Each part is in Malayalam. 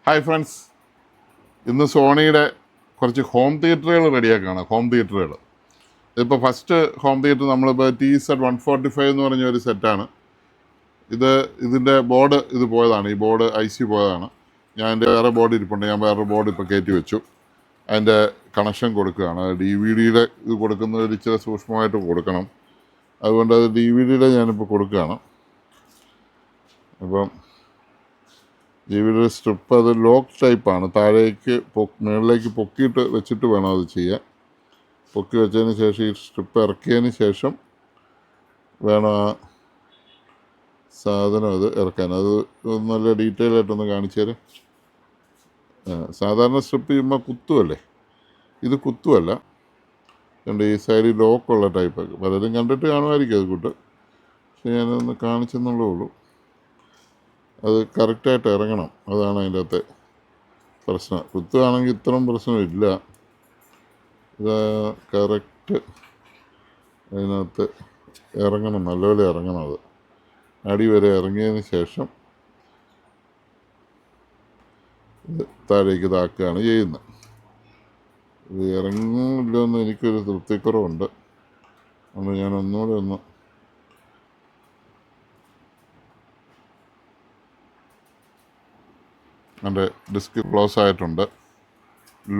ഹായ് ഫ്രണ്ട്സ്, ഇന്ന് സോണിയുടെ കുറച്ച് ഹോം തിയേറ്ററുകൾ റെഡിയാക്കുകയാണ്. ഹോം തിയേറ്ററുകൾ ഇതിപ്പോൾ ഫസ്റ്റ് ഹോം തിയേറ്റർ നമ്മളിപ്പോൾ TZ145 എന്ന് പറഞ്ഞ ഒരു സെറ്റാണ്. ഇതിൻ്റെ ബോർഡ് പോയതാണ്. ഈ ബോർഡ് IC പോയതാണ്. ഞാൻ എൻ്റെ വേറെ ബോർഡ് ഇരിപ്പുണ്ട്. ഞാൻ വേറെ ബോർഡ് ഇപ്പോൾ കയറ്റി വെച്ചു. അതിൻ്റെ കണക്ഷൻ കൊടുക്കുകയാണ്. DVD ഇത് കൊടുക്കുന്നത് ഒരു ഇച്ചിരി സൂക്ഷ്മമായിട്ട് കൊടുക്കണം. അതുകൊണ്ട് അത് DVD ഞാനിപ്പോൾ കൊടുക്കുകയാണ്. അപ്പം DVD സ്ട്രിപ്പ് അത് ലോക്ക് ടൈപ്പാണ്. താഴേക്ക് മുകളിലേക്ക് പൊക്കിയിട്ട് വെച്ചിട്ട് വേണം അത് ചെയ്യാൻ. പൊക്കി വെച്ചതിന് ശേഷം ഈ സ്ട്രിപ്പ് ഇറക്കിയതിന് ശേഷം വേണം ആ സാധനം അത് ഇറക്കാൻ. അത് നല്ല ഡീറ്റെയിൽ ആയിട്ടൊന്ന് കാണിച്ചു തരാം. സാധാരണ സ്ട്രിപ്പ് ചെയ്യുമ്പോൾ കുത്തുമല്ലേ, ഇത് കുത്തുമല്ല. കണ്ട് ഈ സൈഡിൽ ലോക്കുള്ള ടൈപ്പൊക്കെ പലരും കണ്ടിട്ട് കാണുമായിരിക്കും അത് കൂട്ട്. പക്ഷെ ഞാനതൊന്ന് കാണിച്ചെന്നുള്ളേ ഉള്ളൂ. അത് കറക്റ്റായിട്ട് ഇറങ്ങണം, അതാണ് അതിൻ്റെ അകത്തെ പ്രശ്നം. കുത്തുകയാണെങ്കിൽ ഇത്രയും പ്രശ്നമില്ല. ഇത് കറക്റ്റ് അതിനകത്ത് ഇറങ്ങണം, നല്ലപോലെ ഇറങ്ങണം. അത് അടി വരെ ഇറങ്ങിയതിന് ശേഷം ഇത് താഴേക്ക് ഇതാക്കുകയാണ് ചെയ്യുന്നത്. ഇത് ഇറങ്ങില്ലോ എന്ന് എനിക്കൊരു തൃപ്തിക്കുറവുണ്ട്. അതുകൊണ്ട് ഞാൻ ഒന്നുകൂടെ ഒന്ന് എൻ്റെ ഡിസ്ക് ക്ലോസ് ആയിട്ടുണ്ട്.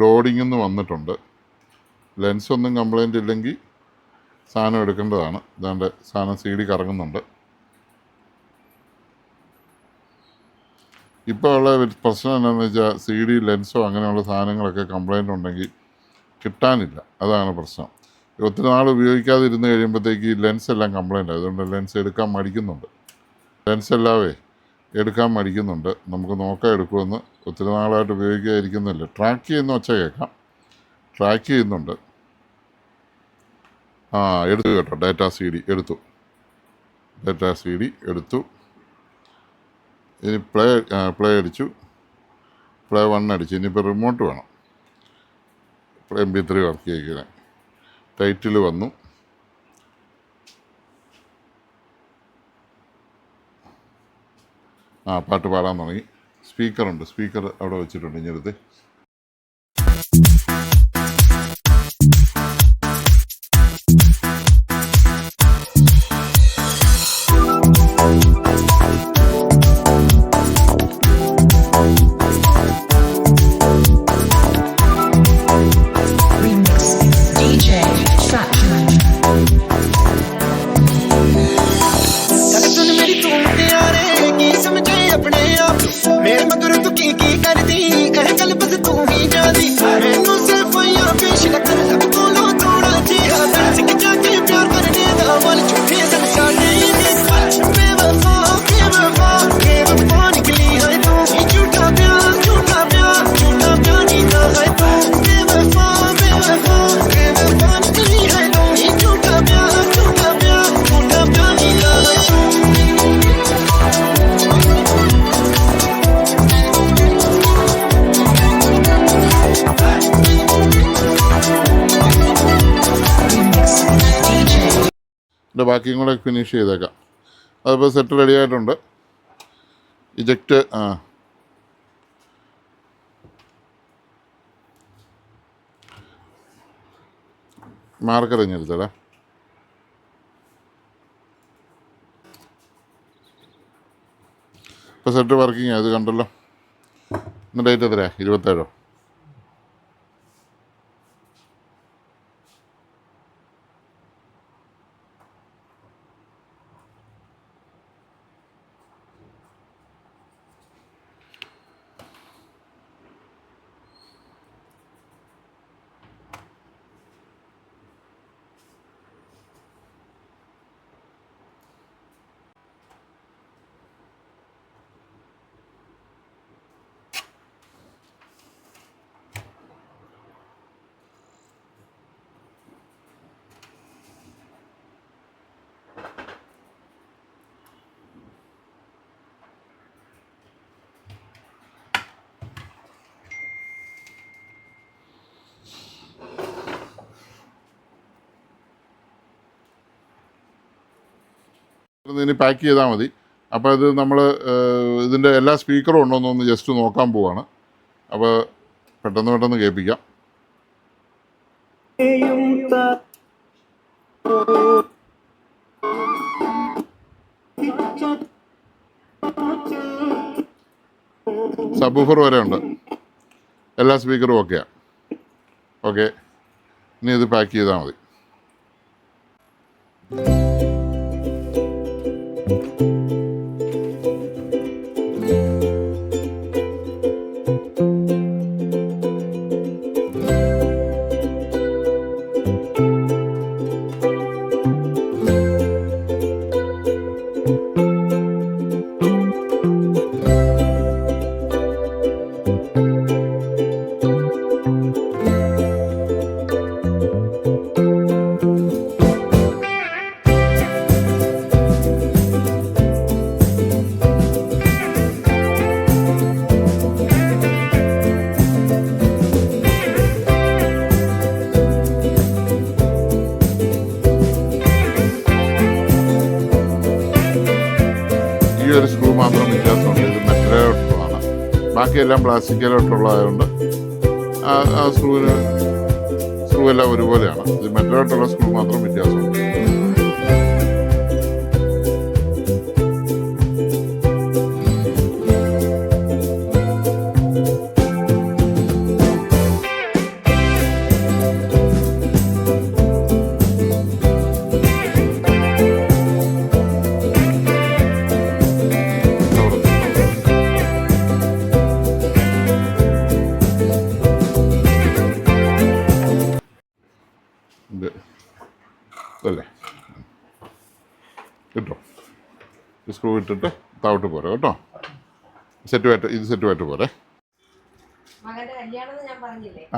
ലോഡിംഗ് എന്ന് വന്നിട്ടുണ്ട്. ലെൻസൊന്നും കംപ്ലൈൻ്റ് ഇല്ലെങ്കിൽ സാധനം എടുക്കേണ്ടതാണ്. ഇതാണ്ട് സാധനം CD കറങ്ങുന്നുണ്ട്. ഇപ്പോൾ ഉള്ള പ്രശ്നം എന്താണെന്ന് വെച്ചാൽ CD ലെൻസോ അങ്ങനെയുള്ള സാധനങ്ങളൊക്കെ കംപ്ലൈൻ്റ് ഉണ്ടെങ്കിൽ കിട്ടാനില്ല. അതാണ് പ്രശ്നം. ഒത്തിരി നാൾ ഉപയോഗിക്കാതിരുന്ന് കഴിയുമ്പോഴത്തേക്ക് ഈ ലെൻസ് എല്ലാം കംപ്ലൈൻ്റ് ആയതുകൊണ്ട് ലെൻസ് എടുക്കാൻ മടിക്കുന്നുണ്ട്. ലെൻസ് എല്ലാവേ എടുക്കാൻ മടിക്കുന്നുണ്ട്. നമുക്ക് നോക്കാൻ എടുക്കുമെന്ന് ഒത്തിരി നാളായിട്ട് ഉപയോഗിക്കാതിരിക്കുന്നില്ല. ട്രാക്ക് ചെയ്യുന്ന ഒച്ച കേൾക്കാം. ട്രാക്ക് ചെയ്യുന്നുണ്ട്. എടുത്തു കേട്ടോ. ഡാറ്റ CD എടുത്തു. ഡാറ്റ CD എടുത്തു. ഇനി പ്ലേ അടിച്ചു. പ്ലേ 1 അടിച്ചു. ഇനിയിപ്പോൾ റിമോട്ട് വേണം. MP3 വർക്ക് ചെയ്യിക്കാൻ. ടൈറ്റിൽ വന്നു. പാട്ട് പാടാൻ തുടങ്ങി. സ്പീക്കറുണ്ട്. സ്പീക്കർ അവിടെ വെച്ചിട്ടുണ്ട്. ഇഞ്ഞെടുത്ത് ബാക്കിയും കൂടെ ഫിനിഷ് ചെയ്തേക്കാം. അതിപ്പോൾ സെറ്റ് റെഡി ആയിട്ടുണ്ട്. ഇജക്റ്റ് മാർക്കർ കഴിഞ്ഞെടുത്തടാ. ഇപ്പോൾ സെറ്റ് വർക്കിംഗ് ആയത് കണ്ടല്ലോ. ഇന്ന് ഡേറ്റ് എത്രയാ? 27. ഇനി പാക്ക് ചെയ്താൽ മതി. അപ്പോൾ ഇത് നമ്മൾ ഇതിൻ്റെ എല്ലാ സ്പീക്കറും ഉണ്ടോയെന്നൊന്ന് ജസ്റ്റ് നോക്കാൻ പോവാണ്. അപ്പോൾ പെട്ടെന്ന് കേൾപ്പിക്കാം. സബ്വൂഫർ വരെ ഉണ്ട്, എല്ലാ സ്പീക്കറും ഓക്കെയാണ്. ഓക്കെ, ഇനി ഇത് പാക്ക് ചെയ്താൽ മതി. ഈ ഒരു സ്ക്രൂ മാത്രം വ്യത്യാസമുണ്ട്, ഇത് മെറ്റലോട്ടുള്ളതാണ്. ബാക്കിയെല്ലാം പ്ലാസ്റ്റിക്കിലോട്ടുള്ളതായതുകൊണ്ട് ആ സ്ക്രൂ എല്ലാം ഒരുപോലെയാണ്. ഇത് മെറ്റലോട്ടുള്ള സ്ക്രൂ മാത്രം വ്യത്യാസമുണ്ട്. അല്ലേ കിട്ടോ? സ്ക്രൂ ഇട്ടിട്ട് താവട്ട് പോരെ കേട്ടോ. സെറ്റുമായിട്ട് പോരെ.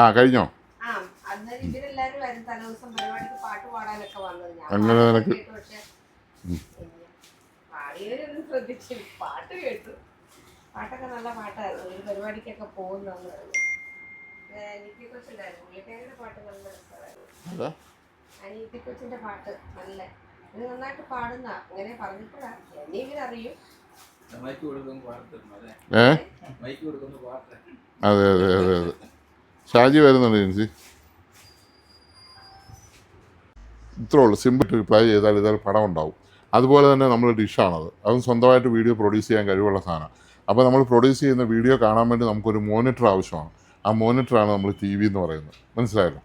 ആ കഴിഞ്ഞോ? അങ്ങനെ നിനക്ക് പാട്ടൊക്കെ നല്ല പാട്ടായിരുന്നു. ഒരു പരിപാടിക്കൊക്കെ പോകുന്നതാണ്. പാട്ട് നല്ല രസമായിരുന്നു. അനിയത്തി കൊച്ചിന്റെ പാട്ട് നല്ല ഇത് നന്നായിട്ട് പാടുന്ന അങ്ങനെ പറഞ്ഞിട്ടില്ല. എന്നെ ഇവരറിയും. അതെ ഷാജി വരുന്നുണ്ട് ജിൻസി. ഇത്രേ ഉള്ളൂ. സിമ്പിൾ റിപ്ലൈ ചെയ്താൽ പടം ഉണ്ടാവും. അതുപോലെ തന്നെ നമ്മൾ ഡിഷാണത്. അതും സ്വന്തമായിട്ട് വീഡിയോ പ്രൊഡ്യൂസ് ചെയ്യാൻ കഴിവുള്ള സാധനമാണ്. അപ്പോൾ നമ്മൾ പ്രൊഡ്യൂസ് ചെയ്യുന്ന വീഡിയോ കാണാൻ വേണ്ടി നമുക്കൊരു മോണിറ്റർ ആവശ്യമാണ്. ആ മോണിറ്ററാണ് നമ്മൾ TV എന്ന് പറയുന്നത്. മനസ്സിലായല്ലോ?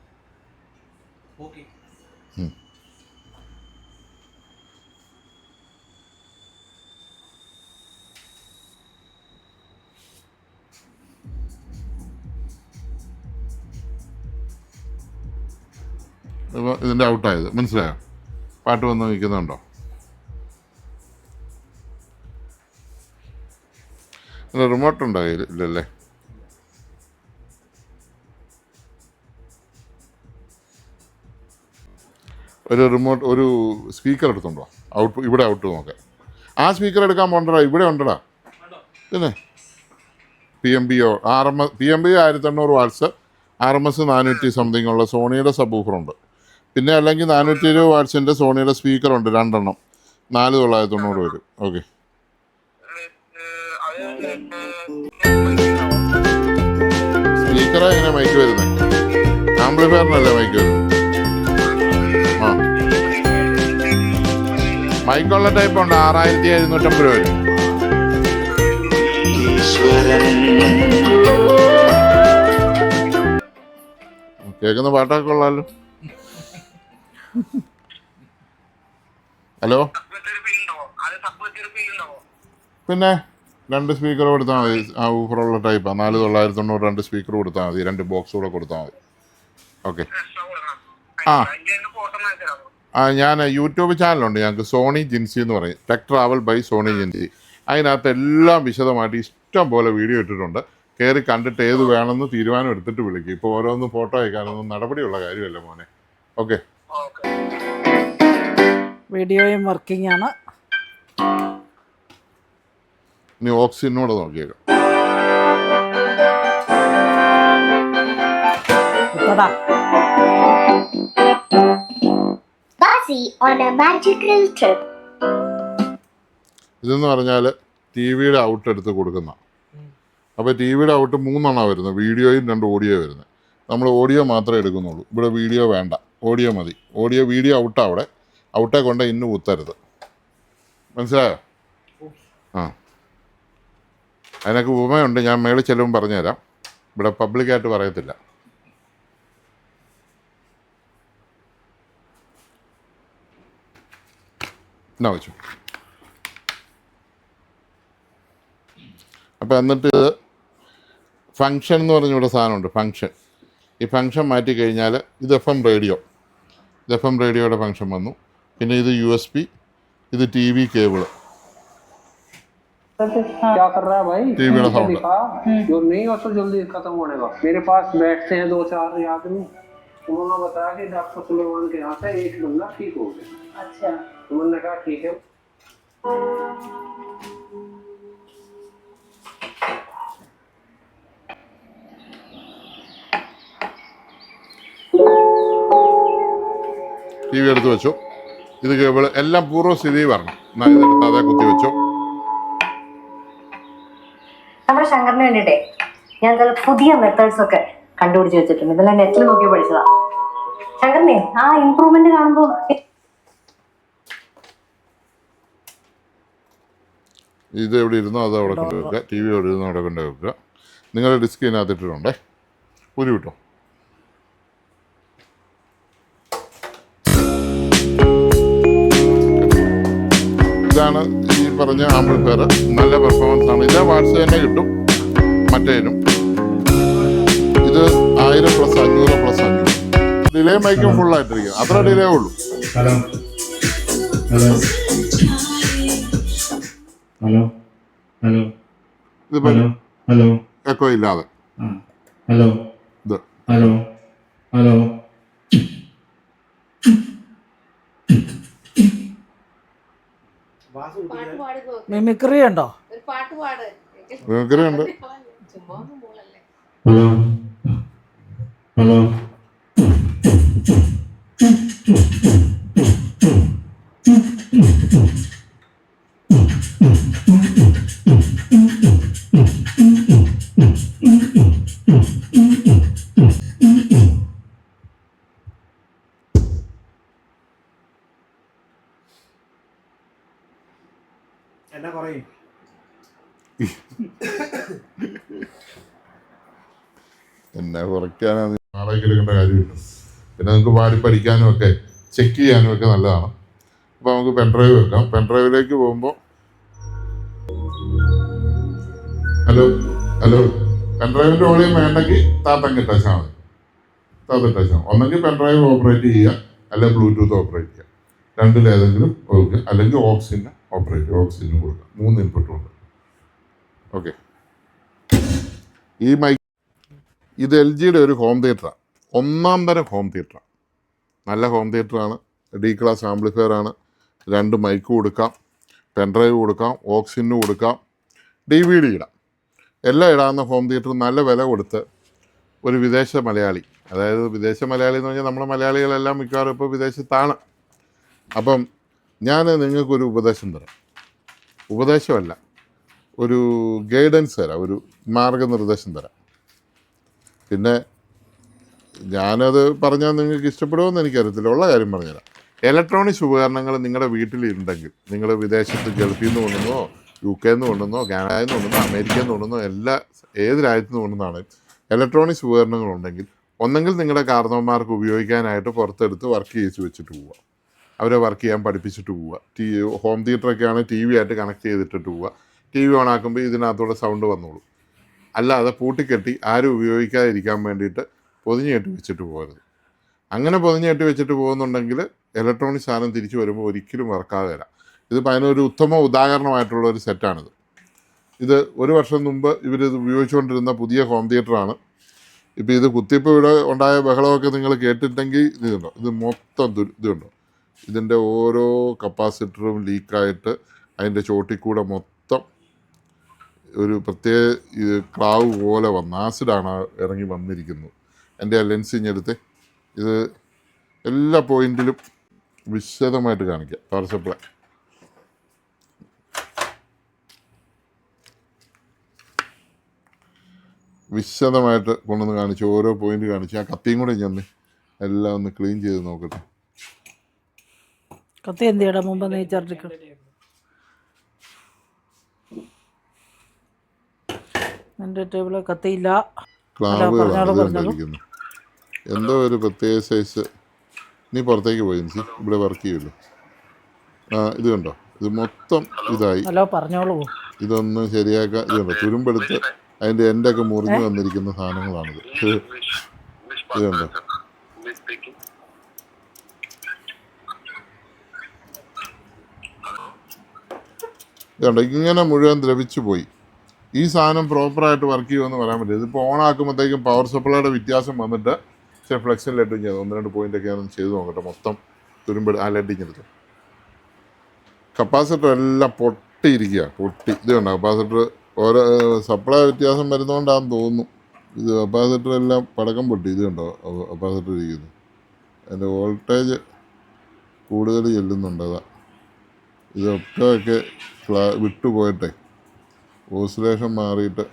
ഇതിൻ്റെ ഔട്ടായത് മനസ്സിലായോ? പാട്ട് വന്ന് നിൽക്കുന്നുണ്ടോ? റിമോട്ട് ഉണ്ടോ കയ്യിൽ? ഇല്ലല്ലേ. ഒരു സ്പീക്കർ എടുത്തുണ്ടോ? ഇവിടെ ഔട്ട് നോക്കാം. ആ സ്പീക്കർ എടുക്കാൻ പോകണ്ടടാ, ഇവിടെ ഉണ്ടടാ. പിന്നെ PMBO 1800 വാട്ട്സ്, RMS 400 സംതിങ് ഉള്ള സോണിയുടെ സബ്വൂഫറുണ്ട്. പിന്നെ അല്ലെങ്കിൽ 420 വാട്ട്സിൻ്റെ സോണിയുടെ സ്പീക്കറുണ്ട്, 2 എണ്ണം, 4990 വരും. ഓക്കെ, സ്പീക്കറാ എങ്ങനെ മൈക്ക് വരുന്നത്? ആംപ്ലിഫയറിനല്ലേ മൈക്ക് വരുന്നത്? ആ, മൈക്കുള്ള ടൈപ്പ് ഉണ്ട്, 6750 വരും. കേൾക്കുന്ന പാട്ടൊക്കെ കൊള്ളാലോ. ഹലോ, പിന്നെ 2 സ്പീക്കർ കൊടുത്താൽ മതി. ആ ഊഫറുള്ള ടൈപ്പാണ്, 4990 2 സ്പീക്കർ കൊടുത്താൽ മതി, 2 ബോക്സ് കൂടെ കൊടുത്താൽ മതി. ഓക്കെ. ഞാൻ യൂട്യൂബ് ചാനലുണ്ട് ഞങ്ങൾക്ക്, സോണി ജിൻസി എന്ന് പറയും, tech travel by Soni Jinsi. അതിനകത്ത് എല്ലാം വിശദമായിട്ട് ഇഷ്ടം പോലെ വീഡിയോ ഇട്ടിട്ടുണ്ട്. കയറി കണ്ടിട്ട് ഏത് വേണമെന്ന് തീരുമാനം എടുത്തിട്ട് വിളിക്കും. ഇപ്പോൾ ഓരോന്നും ഫോട്ടോ അയക്കാനൊന്നും നടപടിയുള്ള കാര്യമല്ല മോനെ. ഓക്കെ, വീഡിയോയും വർക്കിംഗ് ആണ്. ഇനി ഓക്സിജനോട് നോക്കിയേക്കാം. ഇതെന്ന് പറഞ്ഞാൽ TV യുടെ ഔട്ട് എടുത്ത് കൊടുക്കുന്ന അപ്പോൾ ടി വിയുടെ ഔട്ട് 3 വരുന്നത്, വീഡിയോയും 2 ഓഡിയോ വരുന്നത്. നമ്മൾ ഓഡിയോ മാത്രമേ എടുക്കുന്നുള്ളൂ. ഇവിടെ വീഡിയോ വേണ്ട, ഓഡിയോ മതി. വീഡിയോ ഔട്ടാണ്, ഔട്ടേ കൊണ്ട് ഇന്ന് കുത്തരുത്. മനസ്സിലായോ? ആ, അതിനൊക്കെ ഉപമയുണ്ട്, ഞാൻ മേളിൽ ചെല്ലുമ്പോൾ പറഞ്ഞുതരാം. ഇവിടെ പബ്ലിക്കായിട്ട് പറയത്തില്ല. എന്നാ വെച്ചു. അപ്പോൾ എന്നിട്ട് ഫങ്ഷൻ എന്ന് പറഞ്ഞ ഇവിടെ സാധനമുണ്ട്, ഫങ്ഷൻ. ഈ ഫങ്ഷൻ മാറ്റി കഴിഞ്ഞാൽ ഇത് FM റേഡിയോ, ഇത് FM റേഡിയോയുടെ ഫങ്ഷൻ വന്നു. പിന്നെ ഇത് USB, ഇത് TV കേബിള്, क्या कर रहा है भाई? टीवी का साउंड दिखा जो नहीं हो तो जल्दी खत्म होने का। मेरे पास बैठते हैं 2-4 आदमी, उन्होंने बताया कि डॉक्टर सुलेमान के यहाँ से एक बंदा ठीक हो गया। अच्छा, तो मैंने कहा ठीक है। TV എടുത്ത് വെച്ചു. ഇത് കേബിള് എല്ലാം പൂർവ്വസ്ഥിതി വരണം. എന്നാൽ ഇതെടുത്ത് അതേ കുത്തി വെച്ചു. നമ്മുടെ ശങ്കറിന് വേണ്ടിട്ടേ ഞാൻ ചില പുതിയ മെത്തേഡ്സ് ഒക്കെ കണ്ടുപിടിച്ച് വെച്ചിട്ടുണ്ട്. ഇതെല്ലാം നെറ്റിൽ നോക്കി പഠിച്ചതാ. ശങ്കറിനെ ആ ഇംപ്രൂവ്മെന്റ് കാണുമ്പോ ഇത് എവിടെ ഇരുന്നോ അത് അവിടെ കൊണ്ടുവെക്കുക. TV എവിടെ ഇരുന്നോ അവിടെ കൊണ്ടുവെക്കുക. നിങ്ങളുടെ ഡിസ്ക് ഇതിനകത്ത് ഇട്ടിട്ടുണ്ടേ, ഒരു കിട്ടോ. ഇതാണ് ഈ പറഞ്ഞ ആംപ്ലിഫയർ. നല്ല പെർഫോമൻസ് ആണ്. ഇതേ വാട്സ് തന്നെ കിട്ടും മറ്റേനും. ഇത് 1000 + 500 + 500. ഡിലേ മൈക്കും ഫുള്ളായിട്ടിരിക്കും, അത്ര ഡിലേ ഉള്ളൂ. ഹലോ ഹലോ ഹലോ ഹലോ ഇതിപ്പോ ഹലോ ഹലോ എക്കോ ഇല്ലാതെ. ഹലോ ഇത് ഹലോ ഹലോ പാട്ട് പാടി നോക്ക്. മിമിക്രി ഉണ്ടോ? ഒരു പാട്ട് പാട്. മിമിക്രിയുണ്ട്. ചുമ്മാ ഒന്നും പോലല്ലേ. ഹലോ ഹലോ എന്നാ പറയും? എന്നെ കുറയ്ക്കാനാണ് നാളേക്ക് എടുക്കേണ്ട കാര്യമില്ല. പിന്നെ നിങ്ങൾക്ക് പാടി പഠിക്കാനും ഒക്കെ ചെക്ക് ചെയ്യാനും ഒക്കെ നല്ലതാണ്. അപ്പോൾ നമുക്ക് പെൻഡ്രൈവ് വെക്കാം. പെൻഡ്രൈവിലേക്ക് പോകുമ്പോൾ ഹലോ ഹലോ പെൻഡ്രൈവിൻ്റെ വോളിയം വേണ്ടെങ്കിൽ താത്തങ്ങ് ടച്ചാൽ മതി. താത്ത ടച്ചാൽ ഒന്നെങ്കിൽ പെൻഡ്രൈവ് ഓപ്പറേറ്റ് ചെയ്യുക, അല്ലെങ്കിൽ ബ്ലൂടൂത്ത് ഓപ്പറേറ്റ് ചെയ്യുക. രണ്ടിലേതെങ്കിലും കൊടുക്കുക, അല്ലെങ്കിൽ ഓക്സിജൻ ഓപ്പറേറ്റ് ഓക്സിജനും കൊടുക്കുക. 3 ഇൻപുട്ടും ഉണ്ട്. ഓക്കെ, ഈ മൈക്ക് ഇത് LGയുടെ ഒരു ഹോം തിയേറ്ററാണ്. 1ാം തരം ഹോം തിയേറ്ററാണ്. നല്ല ഹോം തിയേറ്ററാണ്. D ക്ലാസ് ആംപ്ലിഫയർ ആണ്. 2 മൈക്ക് കൊടുക്കാം, പെൻഡ്രൈവ് കൊടുക്കാം, ഓക്സിജന് കൊടുക്കാം, DVD ഇടാം. എല്ലാം ഇടാവുന്ന ഹോം തിയേറ്റർ. നല്ല വില കൊടുത്ത് ഒരു വിദേശ മലയാളി, അതായത് വിദേശ മലയാളി എന്ന് പറഞ്ഞാൽ നമ്മുടെ മലയാളികളെല്ലാം മിക്കവാറും ഇപ്പോൾ വിദേശത്താണ്. അപ്പം ഞാൻ നിങ്ങൾക്കൊരു ഉപദേശം തരാം. ഉപദേശമല്ല, ഒരു ഗൈഡൻസ് തരാം, ഒരു മാർഗനിർദ്ദേശം തരാം. പിന്നെ ഞാനത് പറഞ്ഞാൽ നിങ്ങൾക്ക് ഇഷ്ടപ്പെടുമെന്ന് എനിക്കറിയത്തില്ല, ഉള്ള കാര്യം പറഞ്ഞുതരാം. ഇലക്ട്രോണിക്സ് ഉപകരണങ്ങൾ നിങ്ങളുടെ വീട്ടിലുണ്ടെങ്കിൽ, നിങ്ങൾ വിദേശത്ത് ഗൾഫിൽ നിന്ന് കൊണ്ടുവന്നോ, UK നിന്ന് കൊണ്ടുവന്നോ, കാനഡയിൽ നിന്ന് കൊണ്ടുവന്നോ, അമേരിക്കയിൽ നിന്ന് കൊണ്ടുവന്നോ, ഏത് രാജ്യത്ത് നിന്ന് കൊണ്ടുവന്നാണ് ഇലക്ട്രോണിക്സ് ഉപകരണങ്ങളുണ്ടെങ്കിൽ, ഒന്നെങ്കിൽ നിങ്ങളുടെ കാരണവന്മാർക്ക് ഉപയോഗിക്കാനായിട്ട് പുറത്തെടുത്ത് വർക്ക് ചെയ്യിച്ച് വെച്ചിട്ട് പോവുക, അവരെ വർക്ക് ചെയ്യാൻ പഠിപ്പിച്ചിട്ട് പോവുക. ഹോം തിയേറ്ററൊക്കെയാണ് TV ആയിട്ട് കണക്ട് ചെയ്തിട്ടിട്ട് പോവുക. TV ഓൺ ആക്കുമ്പോൾ ഇതിനകത്തൂടെ സൗണ്ട് വന്നോളൂ. അല്ലാതെ പൂട്ടിക്കെട്ടി ആരും ഉപയോഗിക്കാതിരിക്കാൻ വേണ്ടിയിട്ട് പൊതിഞ്ഞ് കെട്ടി വെച്ചിട്ട് പോകരുത്. അങ്ങനെ പൊതിഞ്ഞ് കെട്ടി വെച്ചിട്ട് പോകുന്നുണ്ടെങ്കിൽ ഇലക്ട്രോണിക് സാധനം തിരിച്ചു വരുമ്പോൾ ഒരിക്കലും വർക്കാകില്ല. ഇതിപ്പോൾ അതിനൊരു ഉത്തമ ഉദാഹരണമായിട്ടുള്ള ഒരു സെറ്റാണിത്. ഇത് 1 വർഷം മുമ്പ് ഇവരിത് ഉപയോഗിച്ചുകൊണ്ടിരുന്ന പുതിയ ഹോം തിയേറ്ററാണ്. ഇപ്പോൾ ഇത് കുത്തിയപ്പോൾ ഇവിടെ ഉണ്ടായ ബഹളമൊക്കെ നിങ്ങൾ കേട്ടിട്ടെങ്കിൽ ഇതുണ്ടോ, ഇത് മൊത്തം ഇതുണ്ടോ, ഇതിൻ്റെ ഓരോ കപ്പാസിറ്ററും ലീക്കായിട്ട് അതിൻ്റെ ചോട്ടിൽ കൂടെ മൊത്തം ഒരു പ്രത്യേക ക്ലാവ് പോലെ ആസിഡാണ് ഇറങ്ങി വന്നിരിക്കുന്നത്. എൻ്റെ ലെൻസ് ഇഞ്ഞെടുത്ത് ഇത് എല്ലാ പോയിന്റിലും വിശദമായിട്ട് കാണിക്കാം. പവർ സപ്ലൈ വിശദമായിട്ട് കൊണ്ടുവന്ന് കാണിച്ച് ഓരോ പോയിന്റ് കാണിച്ച് ആ കത്തിയും കൂടെ ഞാൻ എല്ലാം ഒന്ന് ക്ലീൻ ചെയ്ത് നോക്കട്ടെ. കത്തി എന്ത് ചെയ്യടാ മുമ്പ് നെയ്ച്ചറിക്ക് എൻ്റെ ടേബിളിൽ കത്തിയില്ല. ക്ലാവുകളാണ് ഇതുകൊണ്ടിരിക്കുന്നത്. എന്തോ ഒരു പ്രത്യേക സൈസ്. നീ പുറത്തേക്ക് പോയി ഇവിടെ വർക്ക് ചെയ്യുമല്ലോ. ഇത് കണ്ടോ, ഇത് മൊത്തം ഇതായി. ഹലോ പറഞ്ഞോളൂ. ഇതൊന്ന് ശരിയാക്കാൻ ഇത് കണ്ടോ, തുരുമ്പെടുത്ത് അതിൻ്റെ എൻ്റെയൊക്കെ മുറിഞ്ഞു വന്നിരിക്കുന്ന സാധനങ്ങളാണിത്. ഇത് കണ്ടോ, ഇതുണ്ടോ, ഇങ്ങനെ മുഴുവൻ ദ്രവിച്ചു പോയി. ഈ സാധനം പ്രോപ്പറായിട്ട് വർക്ക് ചെയ്യുമെന്ന് പറയാൻ പറ്റില്ല. ഇതിപ്പോൾ ഓൺ ആക്കുമ്പോഴത്തേക്കും പവർ സപ്ലൈയുടെ വ്യത്യാസം വന്നിട്ട് പക്ഷേ ഫ്ലെക്സിൽ ലെഡിങ് ചെയ്ത് 1-2 പോയിൻ്റൊക്കെ ഞാൻ ചെയ്ത് നോക്കട്ടെ. മൊത്തം തുരുമ്പ് ആ ലെഡിങ് എടുത്ത് കപ്പാസിറ്റർ എല്ലാം പൊട്ടിയിരിക്കുക. ഇത് കണ്ടോ, കപ്പാസിറ്റർ ഓരോ സപ്ലൈ വ്യത്യാസം വരുന്നതുകൊണ്ടാണെന്ന് തോന്നുന്നു. ഇത് കപ്പാസിറ്റർ എല്ലാം പടക്കം പൊട്ടി. ഇത് കണ്ടോ കപ്പാസിറ്റർ ഇരിക്കുന്നത്, അതിൻ്റെ വോൾട്ടേജ് കൂടുതൽ ചെല്ലുന്നുണ്ട്. അതാ ഇതൊക്കെ വിട്ടുപോയിട്ടെ ഓസിലേഷൻ മാറിയിട്ട്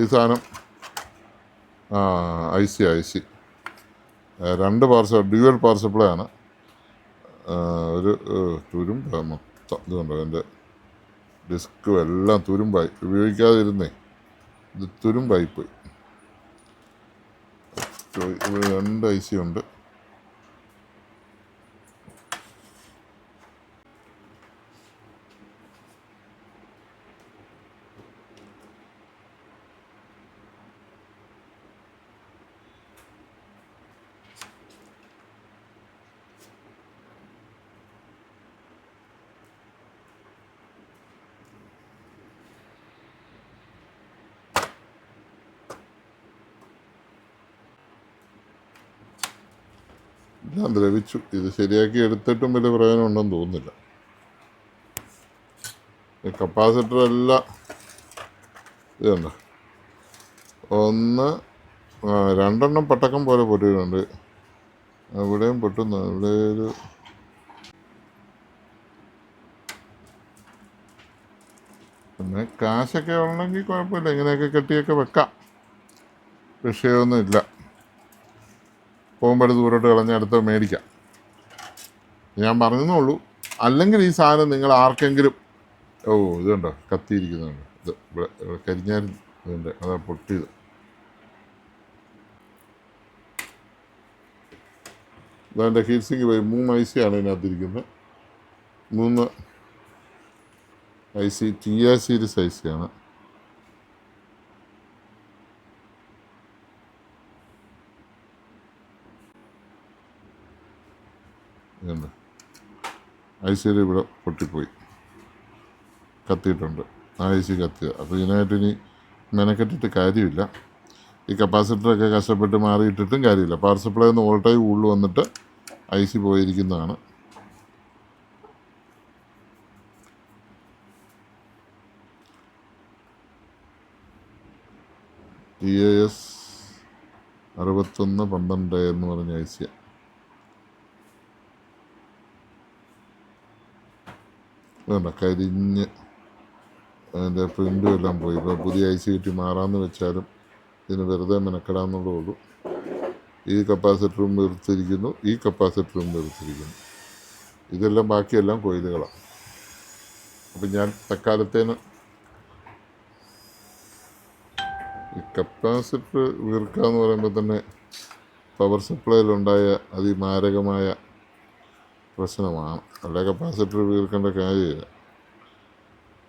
ഈ സാധനം I C 2 dual power supply ആണ്. ഒരു തുരുമ്പ് മൊത്തം ഇത് കണ്ടോ, എൻ്റെ ഡിസ്കും എല്ലാം തുരുമ്പായി. ഉപയോഗിക്കാതിരുന്നേ ഇത് തുരുമ്പായിപ്പോയി. 2 ഐ സി ഉണ്ട്. ഞാൻ ദ്രവിച്ചു. ഇത് ശരിയാക്കി എടുത്തിട്ടും വലിയ പ്രയോജനം ഉണ്ടെന്ന് തോന്നുന്നില്ല. കപ്പാസിറ്റർ എല്ലാം ഇത് കണ്ടോ, 2 പട്ടക്കം പോലെ പൊട്ടിയിട്ടുണ്ട്. അവിടെയും പൊട്ടുന്നു. ഇവിടെ ഒരു പിന്നെ കാശൊക്കെ ഉണ്ടെങ്കിൽ കുഴപ്പമില്ല, ഇങ്ങനെയൊക്കെ കെട്ടിയൊക്കെ വെക്കാം, വിഷയമൊന്നുമില്ല. പോകുമ്പോൾ ദൂരോട്ട് കളഞ്ഞ് അടുത്ത് മേടിക്കാം. ഞാൻ പറഞ്ഞെന്നുള്ളൂ. അല്ലെങ്കിൽ ഈ സാധനം നിങ്ങൾ ആർക്കെങ്കിലും ഇത് കണ്ടോ കത്തിയിരിക്കുന്നുണ്ട്. ഇത് ഇവിടെ കരിഞ്ഞായിരുന്നു ഇതിൻ്റെ, അതാ പൊട്ടിയത്. ഇതെൻ്റെ ഹീറ്റ്സിങ് പോയി. 3 ഐ സി ആണ് ഇതിനകത്തിരിക്കുന്നത്. 3 I C TI series I C ആണ്. ഐ സിയിൽ ഇവിടെ പൊട്ടിപ്പോയി, കത്തിയിട്ടുണ്ട്. ആ ഐ സി കത്തിയത്. അപ്പോൾ ഇതിനായിട്ട് ഇനി മെനക്കെട്ടിട്ട് കാര്യമില്ല. ഈ കപ്പാസിറ്ററൊക്കെ കഷ്ടപ്പെട്ട് മാറിയിട്ടിട്ടും കാര്യമില്ല. പവർ സപ്ലൈയിൽ നിന്ന് വോൾട്ടേജ് കൂടുതൽ വന്നിട്ട് ഐ സി പോയിരിക്കുന്നതാണ്. TAS 6112 എന്ന് പറഞ്ഞ ഐ സിയാണ്. വേണ്ട കരിഞ്ഞ് അതിൻ്റെ പ്രിൻറ്റും എല്ലാം പോയി. ഇപ്പോൾ പുതിയ ഐ സി കിട്ടി മാറാമെന്ന് വെച്ചാലും ഇതിന് വെറുതെ മെനക്കെടാമെന്നുള്ളേ ഉള്ളൂ. ഈ കപ്പാസിറ്ററും വെറുത്തിരിക്കുന്നു, ഈ കപ്പാസിറ്ററും വെറുത്തിരിക്കുന്നു. ഇതെല്ലാം ബാക്കിയെല്ലാം കോയിലുകളാണ്. അപ്പം ഞാൻ തക്കാലത്തേന് ഈ കപ്പാസിറ്റർ വീർക്കുക എന്ന് പറയുമ്പോൾ തന്നെ പവർ സപ്ലൈയിലുണ്ടായ അതിമാരകമായ പ്രശ്നമാണ്. അല്ല കപ്പാസിറ്റർ വീർക്കേണ്ട കാര്യമില്ല.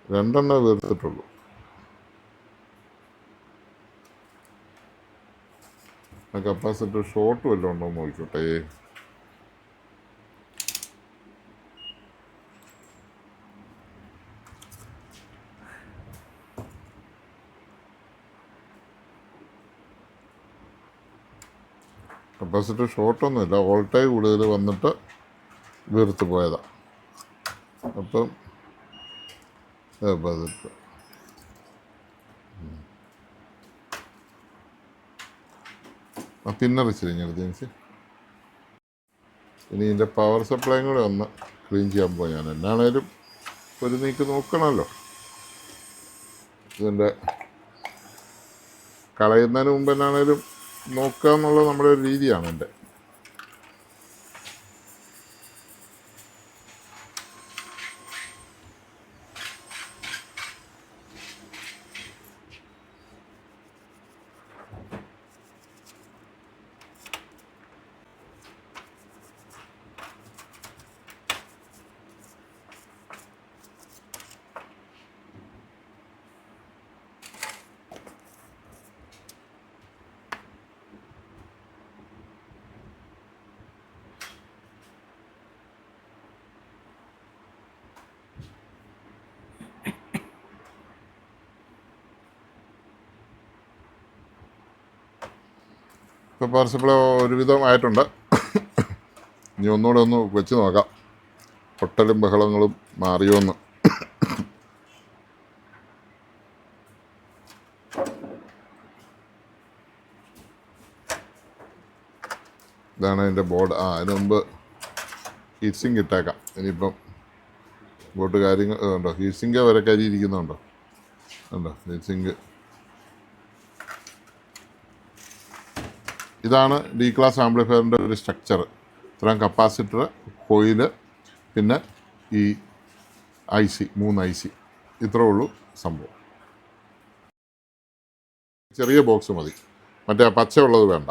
2 വീർത്തിട്ടുള്ളൂ. ആ കപ്പാസിറ്റർ ഷോർട്ട് വല്ലതും ഉണ്ടോ എന്ന് നോക്കിക്കോട്ടെ. കപ്പാസിറ്റർ ഷോർട്ടൊന്നുമില്ല, വോൾട്ടേജ് കൂടുതൽ വന്നിട്ട് വീർത്ത് പോയതാണ്. അപ്പം പതിപ്പ്. തിന്നർ ഇച്ചിരി ഇങ്ങനെ ജെയിംസ്. ഇനി ഇതിൻ്റെ പവർ സപ്ലൈയും കൂടെ ഒന്ന് ക്ലീൻ ചെയ്യാൻ പോയി. ഞാൻ എന്നാണേലും ഒരു നീക്ക് നോക്കണമല്ലോ. ഇതിൻ്റെ കളയുന്നതിന് മുമ്പ് എന്നാണേലും നോക്കുക എന്നുള്ളത് നമ്മുടെ ഒരു രീതിയാണ് എൻ്റെ. ഇപ്പോൾ പവർ സപ്ലൈ ഒരുവിധം ആയിട്ടുണ്ട്. ഇനി ഒന്നുകൂടെ ഒന്ന് വെച്ച് നോക്കാം, പൊട്ടലും ബഹളങ്ങളും മാറിയോന്ന്. ഇതാണ് അതിൻ്റെ ബോർഡ്. അതിന് മുമ്പ് ഹീറ്റ് സിങ്ക് ഇട്ടേക്കാം. ഇനിയിപ്പം ബോട്ട് കാര്യങ്ങൾ ഉണ്ടോ, ഹീറ്റ് സിങ്ക് വരെ കരിയിരിക്കുന്നുണ്ടോ, ഉണ്ടോ ഹീറ്റ് സിങ്ക്. ഇതാണ് ഡി ക്ലാസ് ആംപ്ലിഫയറിൻ്റെ ഒരു സ്ട്രക്ചർ. ഇത്രയും കപ്പാസിറ്റർ, കോയില്, പിന്നെ ഈ IC, 3 IC, ഇത്രേ ഉള്ളൂ സംഭവം. ചെറിയ ബോക്സ് മതി, മറ്റേ പച്ചയുള്ളത് വേണ്ട.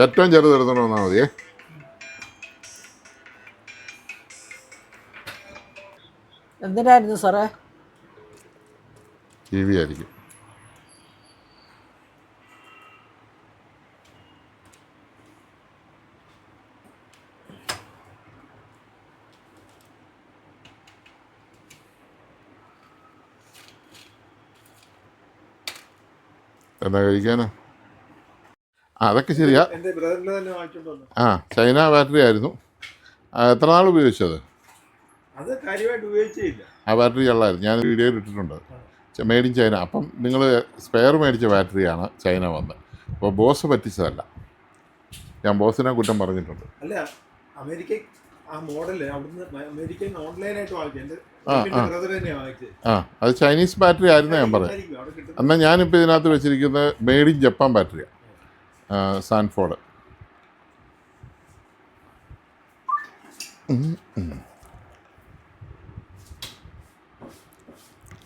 ഏറ്റവും ചെറുതെടുത്തോണ്ട് വന്നാൽ മതിയേ. എന്തിനായിരുന്നു സാറേ? TV ആയിരിക്കും. എന്താ കഴിക്കാനാ? അതൊക്കെ ശരിയാ. ആ, ചൈന ബാറ്ററി ആയിരുന്നു. എത്ര നാൾ ഉപയോഗിച്ചത്? അത് കാര്യമായിട്ട് ഉപയോഗിച്ചില്ല. ആ ബാറ്ററി കള്ളായിരുന്നു, ഞാൻ വീഡിയോയിൽ ഇട്ടിട്ടുണ്ട്. Made in China. അപ്പം നിങ്ങൾ സ്പെയർ മേടിച്ച ബാറ്ററിയാണ് ചൈന വന്നത്. അപ്പോൾ ബോസ് പറ്റിച്ചതല്ല. ഞാൻ ബോസിനെ കുറ്റം പറഞ്ഞിട്ടുണ്ട്. അല്ല, അമേരിക്കൻ ആ മോഡൽ അവിടുന്ന് അമേരിക്കൻ ഓൺലൈനായിട്ട് വാങ്ങിച്ചത്. അത് ചൈനീസ് ബാറ്ററി ആയിരുന്നു ഞാൻ പറഞ്ഞത്. എന്നാൽ ഞാനിപ്പോൾ ഇതിനകത്ത് വെച്ചിരിക്കുന്നത് മെയ്ഡ് ഇൻ ജപ്പാൻ ബാറ്ററിയാണ്, സാൻഫോർഡ്.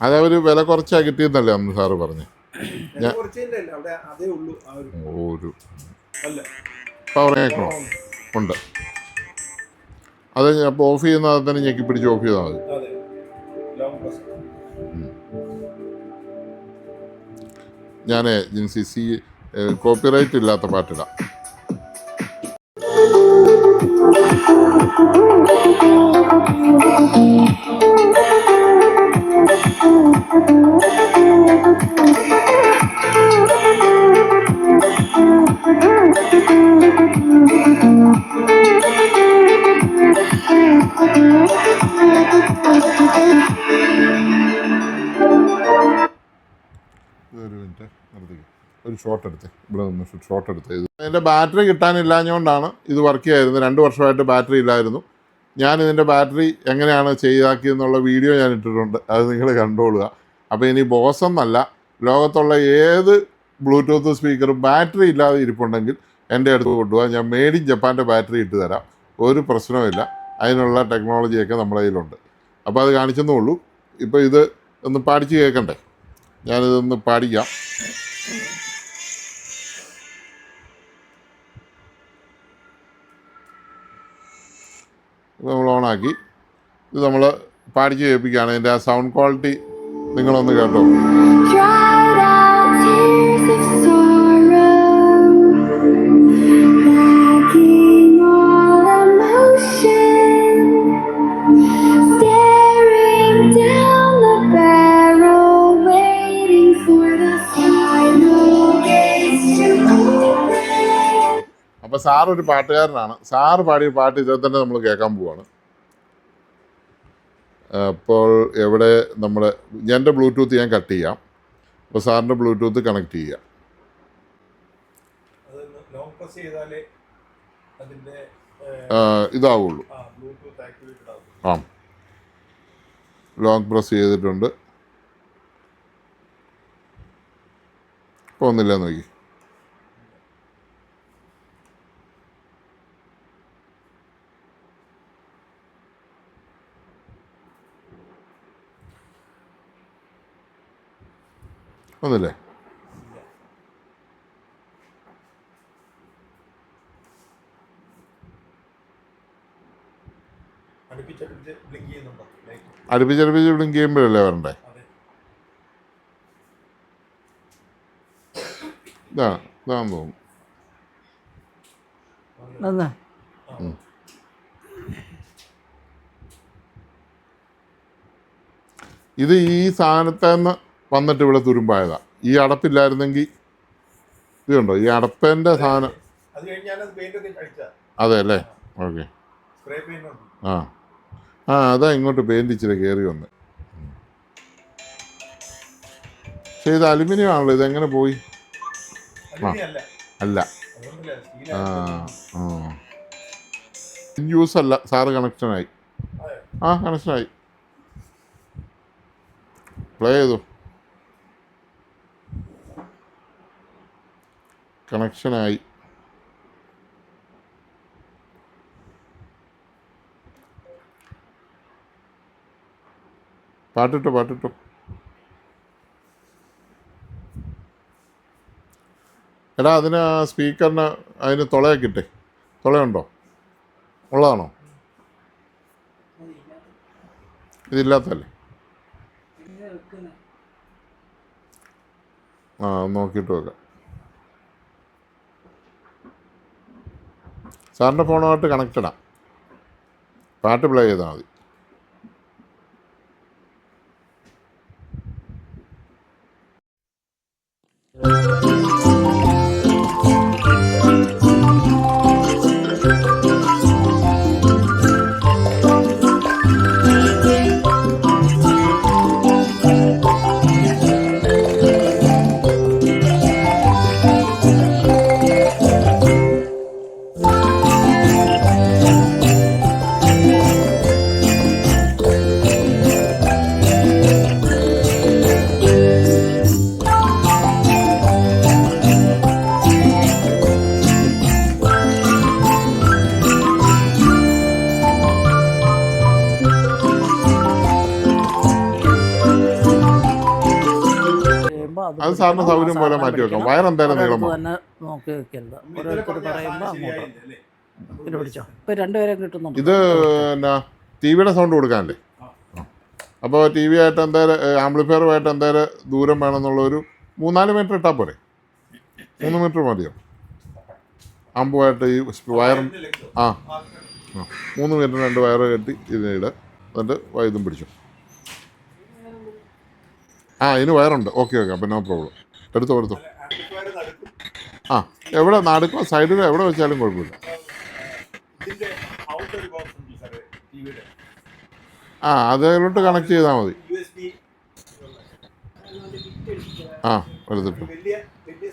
അതവർ വില കുറച്ചാണ് കിട്ടിയെന്നല്ലേ അന്ന് സാറ് പറഞ്ഞു. ഒരു പവർ കേൾക്കണോ? ഉണ്ട്. അത് അപ്പോൾ ഓഫ് ചെയ്യുന്ന അത് തന്നെ ഞെക്കി പിടിച്ച് ഓഫ് ചെയ്താൽ മതി. ഞാൻ ജിൻസി കോപ്പിറൈറ്റ് ഇല്ലാത്ത പാട്ടിടാം. ഒരു മിനിറ്റ് നിർത്തിക്കും, ഒരു ഷോട്ട് എടുത്തേ, ഇവിടെ നിന്ന് ഷോട്ട് എടുത്തേ. ഇതിൻ്റെ ബാറ്ററി കിട്ടാനില്ലാഞ്ഞുകൊണ്ടാണ് ഇത് വർക്ക് ചെയ്യായിരുന്നു. 2 വർഷമായിട്ട് ബാറ്ററി ഇല്ലായിരുന്നു. ഞാൻ ഇതിൻ്റെ ബാറ്ററി എങ്ങനെയാണ് ചെയ്താക്കിയെന്നുള്ള വീഡിയോ ഞാൻ ഇട്ടിട്ടുണ്ട്, അത് നിങ്ങൾ കണ്ടോളുക. അപ്പോൾ ഇനി ബോസ് എന്നല്ല, ലോകത്തുള്ള ഏത് ബ്ലൂടൂത്ത് സ്പീക്കറും ബാറ്ററി ഇല്ലാതെ ഇരിപ്പുണ്ടെങ്കിൽ എൻ്റെ അടുത്ത് കൊണ്ടുപോകാം. ഞാൻ മെയ്ഡ് ഇൻ ജപ്പാൻ്റെ ബാറ്ററി ഇട്ട് തരാം, ഒരു പ്രശ്നവുമില്ല. അതിനുള്ള ടെക്നോളജിയൊക്കെ നമ്മുടെ കയ്യിലുണ്ട്. അപ്പോൾ അത് കാണിച്ചെന്നേ ഉള്ളൂ. ഇപ്പോൾ ഇത് ഒന്ന് പാടിച്ച് കേൾക്കണ്ടേ? ഞാനിതൊന്ന് പാടിക്കാം. നമ്മൾ ഓണാക്കി ഇത് നമ്മൾ പാടിച്ച് കേൾപ്പിക്കുകയാണ്. അതിൻ്റെ ആ സൗണ്ട് ക്വാളിറ്റി നിങ്ങളൊന്ന് കേട്ടോ. അപ്പോൾ സാറൊരു പാട്ടുകാരനാണ്. സാറ് പാടിയ പാട്ട് ഇതിൽ തന്നെ നമ്മൾ കേൾക്കാൻ പോവാണ്. അപ്പോൾ എവിടെ നമ്മുടെ എൻ്റെ ബ്ലൂടൂത്ത് ഞാൻ കട്ട് ചെയ്യാം. അപ്പോൾ സാറിൻ്റെ ബ്ലൂടൂത്ത് കണക്ട് ചെയ്യാം. അതൊന്ന് ലോങ് പ്രസ് ചെയ്താലേ അതിൻ്റെ ഇതാവുള്ളൂ. ബ്ലൂടൂത്ത് ആക്ടിവേറ്റഡ് ആവും. ആ, ലോങ് പ്രസ് ചെയ്തിട്ടുണ്ട്. ഇപ്പോൾ ഒന്നില്ല നോക്കി. ഒന്നില്ലേ? അടുപ്പിച്ചടുപ്പിച്ച് ബ്ലിങ്ക് ചെയ്യുന്നുണ്ടോ ലൈറ്റ്? അടുപ്പിച്ചടുപ്പിച്ച് ബ്ലിങ്ക് ചെയ്യുമ്പോഴല്ലേ വരണ്ടേ? അതെ. ഇതാന്ന് തോന്നുന്നു. ഒന്ന് ഇത് ഈ സാധനത്തിൽ നിന്ന് വന്നിട്ട് ഇവിടെ തുരുമ്പായതാ. ഈ അടപ്പില്ലായിരുന്നെങ്കിൽ ഇത് കണ്ടോ, ഈ അടപ്പേൻ്റെ സാധനം. അത് കഴിഞ്ഞ് ഞാനത് പെയിന്റ് ഒക്കെ കഴിച്ചാ. അതെ അല്ലേ? ഓക്കെ. സ്പ്രേ പെയിന്റ് ഉണ്ട്. അതാ ഇങ്ങോട്ട് പെയിന്റ് ഇച്ചിരി കയറി വന്ന്. പക്ഷേ ഇത് അലുമിനിയം ആണല്ലോ, ഇതെങ്ങനെ പോയി? അലുമിനിയം അല്ല. അല്ല. അതുകൊണ്ടല്ലേ സ്റ്റീൽ. യൂസ് അല്ല. സാറ് കണക്ഷനായി. അതെ. കണക്ഷനായി. പ്ലേ ചെയ്തു. കണക്ഷനായി. പാട്ടിട്ടോ. എടാ, അതിന് സ്പീക്കറിന് അതിന് തുളയൊക്കെ ഇട്ടേ. തുളയുണ്ടോ? ഉള്ളതാണോ? ഇതില്ലാത്തല്ലേ? നോക്കിയിട്ട് വെക്കാം. സാറിൻ്റെ ഫോണുമായിട്ട് കണക്റ്റഡാ. പാട്ട് പ്ലേ ചെയ്താൽ മതി. അത് സാറിന് സൗകര്യം പോലെ മാറ്റി വെക്കാം. വയറെന്തായാലും നീളമോ തന്നെ നോക്കി വെക്കരുത്. ഓരോരുത്തർ പറയുമ്പോൾ അങ്ങോട്ട് ശരിയായില്ല അല്ലേ? പിന്നെ പിടിച്ചോ. ഇപ്പം രണ്ടുപേരെ കിട്ടുന്നുണ്ട്. ഇത് എന്നാ ടി വിയുടെ സൗണ്ട് കൊടുക്കാനല്ലേ? അപ്പോൾ ടി വി ആയിട്ട് എന്തായാലും ആംപ്ലിഫയറുമായിട്ട് എന്തായാലും ദൂരം വേണമെന്നുള്ളൊരു 3-4 മീറ്റർ ഇട്ടാൽ പോരെ? 3 മീറ്റർ മതിയോ? ആമ്പുമായിട്ട് ഈ വയറും 3 മീറ്റർ 2 വയറ് കെട്ടി ഇതിനിടെ എന്നിട്ട് ഇതും പിടിച്ചു. ഇതിന് വയറുണ്ട്. ഓക്കെ അപ്പം നോ പ്രോബ്ലം. എടുത്തോ. ആംപ്ലിഫയർ നടുക്കും. എവിടെ നടുക്കോ സൈഡിൽ എവിടെ വെച്ചാലും കുഴപ്പമില്ല. ഇതിന്റെ ഔട്ട് ഒരു ബോക്സ് ഉണ്ട് സാറേ ടിവിയുടെ. അതിലോട്ട് കണക്ട് ചെയ്താൽ മതി. USB എടുത്തിട്ടു. വലിയ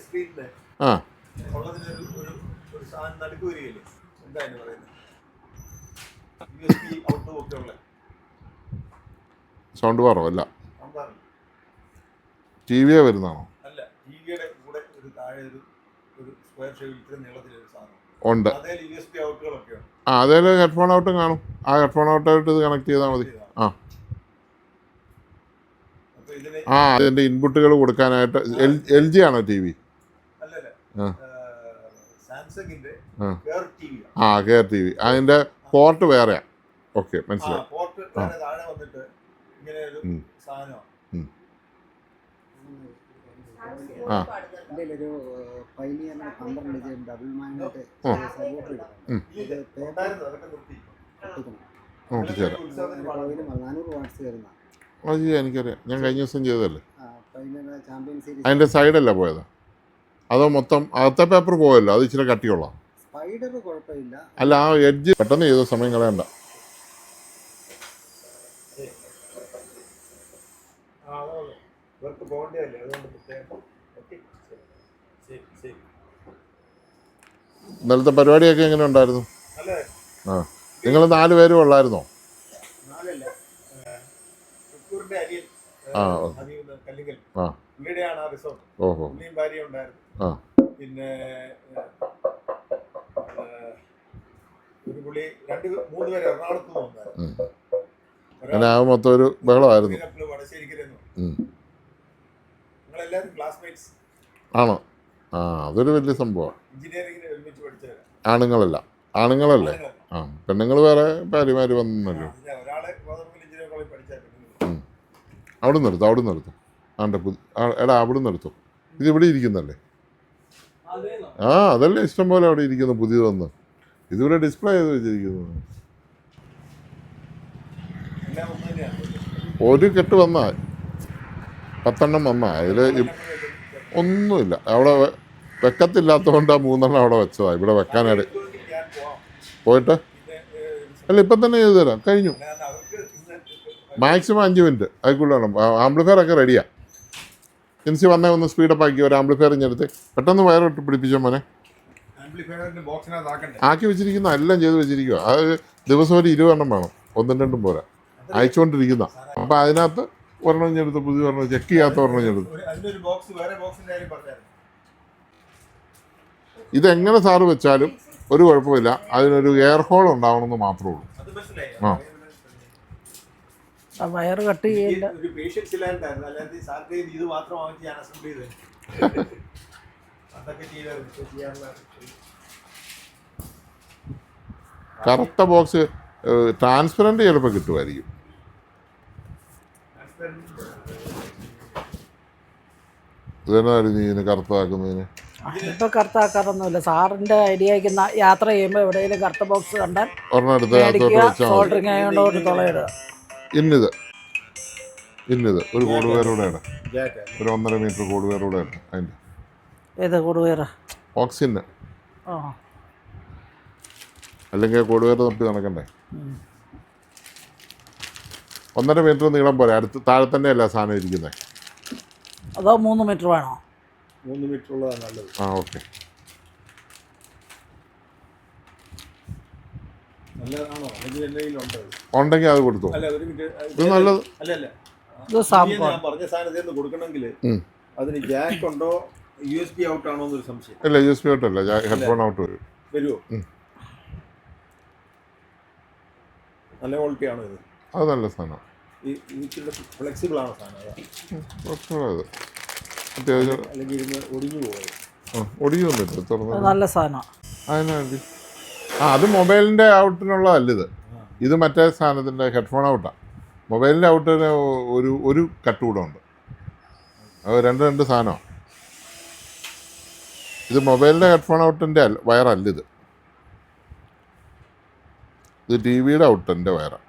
സ്ക്രീനിന് ഉള്ളതിന് ഒരു സാധനം നടുക്ക് വരികയില്ലേ? എന്താ അതിന് പറയുന്നത്? USB ഔട്ട് ഒക്കെ ഉള്ള സൗണ്ട് ബാറോ? അല്ല, സാമ്പാറില്ല. ടി വിയെ വരുന്നതാണോ? അല്ല, ടിവിയുടെ കൂടെ ഒരു താഴെ ഒരു സ്ക്വയർ ഷേപ്പിൽ ഇത്ര നീളത്തിലൊരു സാധനം ഉണ്ട്. അതേ USB ഔട്ടുകളൊക്കെ ഉണ്ട്. അതേൽ ഹെഡ്ഫോൺ ഔട്ടും കാണും. ഹെഡ്ഫോൺ ഔട്ടായിട്ട് ഇത് കണക്ട് ചെയ്താൽ മതി. അപ്പൊ ഇതിന് അതിൻ്റെ ഇൻപുട്ടുകൾ കൊടുക്കാനായിട്ട് LG ആണോ ടി വി? അല്ലല്ല, സാംസങ്ങിന്റെ ടിവി. Care T V. അതിൻ്റെ പോർട്ട് വേറെയാ. ഓക്കെ, മനസ്സിലായി. പോർട്ട് താഴെ വന്നിട്ട് ഇങ്ങനെ ഒരു സാധനമാണ്. പാടുന്നുണ്ടോ? ഒരു പൈനിയറിന് 12 ഇഞ്ച് ഡബിൾ മാഗ്നറ്റ് സപ്പോർട്ട് അതൊക്കെ നിർത്തി. നോക്കിച്ചേരാം. കോയിലും 400 വാട്ട്സ് വരുന്ന എനിക്കറിയാം. ഞാൻ കഴിഞ്ഞ ദിവസം ചെയ്തതല്ലേ. പൈനിയർ ചാമ്പ്യൻ സീരീസ് അതിൻ്റെ സൈഡല്ല പോയത്? അതോ മൊത്തം അകത്തെ പേപ്പർ പോയല്ലോ? അത് ഇച്ചിരി കട്ടിയുള്ള സ്പൈഡർ കുഴപ്പമില്ല. അല്ല ആ എഡ്ജ് പെട്ടെന്ന് ചെയ്തോ, സമയം കളയണ്ട. ഇവർക്ക് പോകേണ്ടതല്ലേ, അതുകൊണ്ട് പ്രത്യേകം. ഓക്കെ, ശരി ശരി. ഇന്നലത്തെ പരിപാടിയൊക്കെ എങ്ങനെ ഉണ്ടായിരുന്നു? അല്ലേ? ആ, നിങ്ങൾ 4 പേരും ഉള്ളായിരുന്നോ? നാലല്ല, തൃക്കൂറിന്റെ അരിയൻ ആ കല്ലിങ്കൽ ആ പുള്ളിയുടെയാണ് ആ റിസോർട്ട്. ഓഹോ പുള്ളിയും ഭാര്യ ഉണ്ടായിരുന്നു. ആ പിന്നെ ഒരു പുള്ളി 2-3 പേര് എറണാകുളത്ത് നിന്ന് വന്നായിരുന്നു. ഉം. അങ്ങനെ ആ മൊത്തം ഒരു ബഹളമായിരുന്നു. വടശ്ശേരിക്കലെന്നു. ഉം. നിങ്ങളെല്ലാവരും ക്ലാസ്മേറ്റ്സ് ആണോ? ആ അതൊരു വലിയ സംഭവമാണ്. എഞ്ചിനീയറിംഗിന് ഒരുമിച്ച് പഠിച്ചവരാണ്. ആണുങ്ങളല്ലേ? ആ പെണ്ണുങ്ങൾ വേറെ ഭാര്യമാർ വന്നല്ലോ. ഒരാള് ഗോതമ്പിൽ എഞ്ചിനീയറിംഗ് കോളേജ് പഠിച്ചായിരുന്നു. അവിടെ നിർത്തും ആണ്ടെ എടാ അവിടെ നിർത്തും. ഇതിവിടെ ഇരിക്കുന്നല്ലേ? ആ അതല്ലേ ഇഷ്ടം പോലെ അവിടെ ഇരിക്കുന്നു പുതിയത് വന്ന്. ഇതിവിടെ ഡിസ്പ്ലേ ചെയ്ത് വെച്ചിരിക്കുന്നു. എല്ലാം ഒന്ന് തന്നെയാണ്. ഒരു കെട്ട് വന്നാ 10 വന്നാ അതിൽ ഒന്നുമില്ല. അവിടെ വെക്കത്തില്ലാത്തതുകൊണ്ട് ആ 3 അവിടെ വെച്ചതാ. ഇവിടെ വെക്കാനായിട്ട് ഞാൻ പോവാം. പോയിട്ട് അല്ല ഇപ്പം തന്നെ ചെയ്തു തരാം. കഴിഞ്ഞു. കാരണം അവർക്ക് ഇന്ന് മാക്സിമം 5 മിനിറ്റ് അതിക്കുള്ള വേണം. ആംപ്ലിഫയർ ഒക്കെ റെഡിയാ. ജിൻസി വന്നേ ഒന്ന് സ്പീഡപ്പ് ആക്കി ഒരു ആംപ്ലിഫയർ ഇഞ്ഞെടുത്ത് പെട്ടെന്ന് വയറിട്ട് പിടിപ്പിച്ചോ മോനെ. ആംപ്ലിഫയറിന്റെ ബോക്സിനകത്ത് ആക്കണ്ടേ? ആക്കി വെച്ചിരിക്കുന്ന എല്ലാം ചെയ്ത് വെച്ചിരിക്കുക. അത് ദിവസം ഒരു 20 എണ്ണം വേണം. 1-2 പോരാ. അയച്ചുകൊണ്ടിരിക്കുന്ന. അപ്പം അതിനകത്ത് ഒരെണ്ണം ഇഞ്ഞെടുത്ത് പുതിയ ഒരെണ്ണം ചെക്ക് ചെയ്യാത്ത ഒരെണ്ണം ഇഞ്ഞെടുത്ത്. അതിനൊരു ബോക്സ് വേറെ ബോക്സിന്റെ കാര്യം പറഞ്ഞായിരുന്നു. ഇതെങ്ങനെ സാറ് വെച്ചാലും ഒരു കുഴപ്പമില്ല. അതിനൊരു എയർ ഹോൾ ഉണ്ടാവണമെന്ന് മാത്രമേ ഉള്ളൂ. അത് മനസ്സിലായി. ആ. ആ വയറ് കട്ട് ചെയ്യില്ല. ഒരു പേഷ്യൻസ് ഇല്ലാണ്ടായിരുന്നു. അല്ലാതെ സാറിന്റെ ഇത് മാത്രം വാങ്ങിച്ച് ഞാൻ അസംബിൾ ചെയ്ത് അതൊക്കെ ചെയ്യാനുള്ള കറുത്ത ബോക്സ് ട്രാൻസ്പെറൻറ്റ് ചിലപ്പോൾ കിട്ടുമായിരിക്കും. ഇതെന്നായിരുന്നു നീ ഇതിന് കറുത്താക്കുന്നതിന്? ഇപ്പൊ കറുത്താക്കാറൊന്നുമില്ല. സാറിന്റെ ഐഡിയക്ക് യാത്ര ചെയ്യുമ്പോൾ എവിടെയെങ്കിലും കറുത്ത ബോക്സ് കണ്ടാൽ ഒരെണ്ണം എടുത്ത് അകത്തോട്ട് മേടിക്കുക, വെച്ചാൽ മതി. സോൾഡറിങ് ആയതുകൊണ്ട് ഒരു തുളയിടുക. ഇന്നത് ഒരു കൂടുവേറൂടെ ഇടാം. ജാക്ക് ഒരു 1.5 മീറ്റർ കൂടുവേറൂടെ ഇടാം. അതിൻ്റെ ഏത് കൂടുകയറ? ഓക്സിജന് ആ അല്ലെങ്കിൽ കൂടുവേറ് തപ്പി നടക്കണ്ടേ. 1.5 മീറ്റർ നീളം പോലെ അടുത്ത് താഴെ തന്നെയല്ല സാധനം ഇരിക്കുന്നത്. അതോ 3 മീറ്റർ വേണോ? 3 മീറ്റർ ഉള്ളതാണ് നല്ലത്. ആ ഓക്കെ. നല്ലതാണോ? അല്ലെങ്കിൽ എന്തെങ്കിലും ഉണ്ടോ? ഉണ്ടെങ്കിൽ അത് കൊടുത്തു. അല്ല ഒരു മിനിറ്റ്. ഇത് നല്ലത്. അല്ലല്ല, ഇത് സാമ്പാർ. ഞാൻ പറഞ്ഞ സാധനത്തിൽ നിന്ന് കൊടുക്കണമെങ്കിൽ ഉം. അതിന് ജാക്ക് ഉണ്ടോ USB ഔട്ട് ആണോ എന്നൊരു സംശയം. ഇല്ല USB ഔട്ടല്ല, ഹെഡ്ഫോൺ ഔട്ട് വരും. വരുമോ? ഉം. നല്ല ക്വാളിറ്റി ആണോ ഇത്? അത് നല്ല സാധനം. ഇച്ചിരി ഫ്ലെക്സിബിൾ ആണോ സാധനം? അതാ കുഴപ്പമില്ല. അത്യാവശ്യം അല്ലെങ്കിൽ ഇരുന്ന് ഒടിഞ്ഞു പോയത്. ഒടിയൊന്നുമില്ല. തുറന്ന് നല്ല സാധനം. അതിന് വേണ്ടി അത് മൊബൈലിൻ്റെ ഔട്ടിനുള്ളതല്ല ഇത്. ഇത് മറ്റേ സാധനത്തിൻ്റെ ഹെഡ്ഫോൺ ഔട്ടാണ്. മൊബൈലിൻ്റെ ഔട്ടിന് ഒരു കട്ട് കൂടെ ഉണ്ട്. അത് രണ്ട് സാധനമാണ്. ഇത് മൊബൈലിൻ്റെ ഹെഡ്ഫോൺ ഔട്ടിൻ്റെ വയറല്ല ഇത്. ഇത് TV-യുടെ ഔട്ടിൻ്റെ വയറാണ്.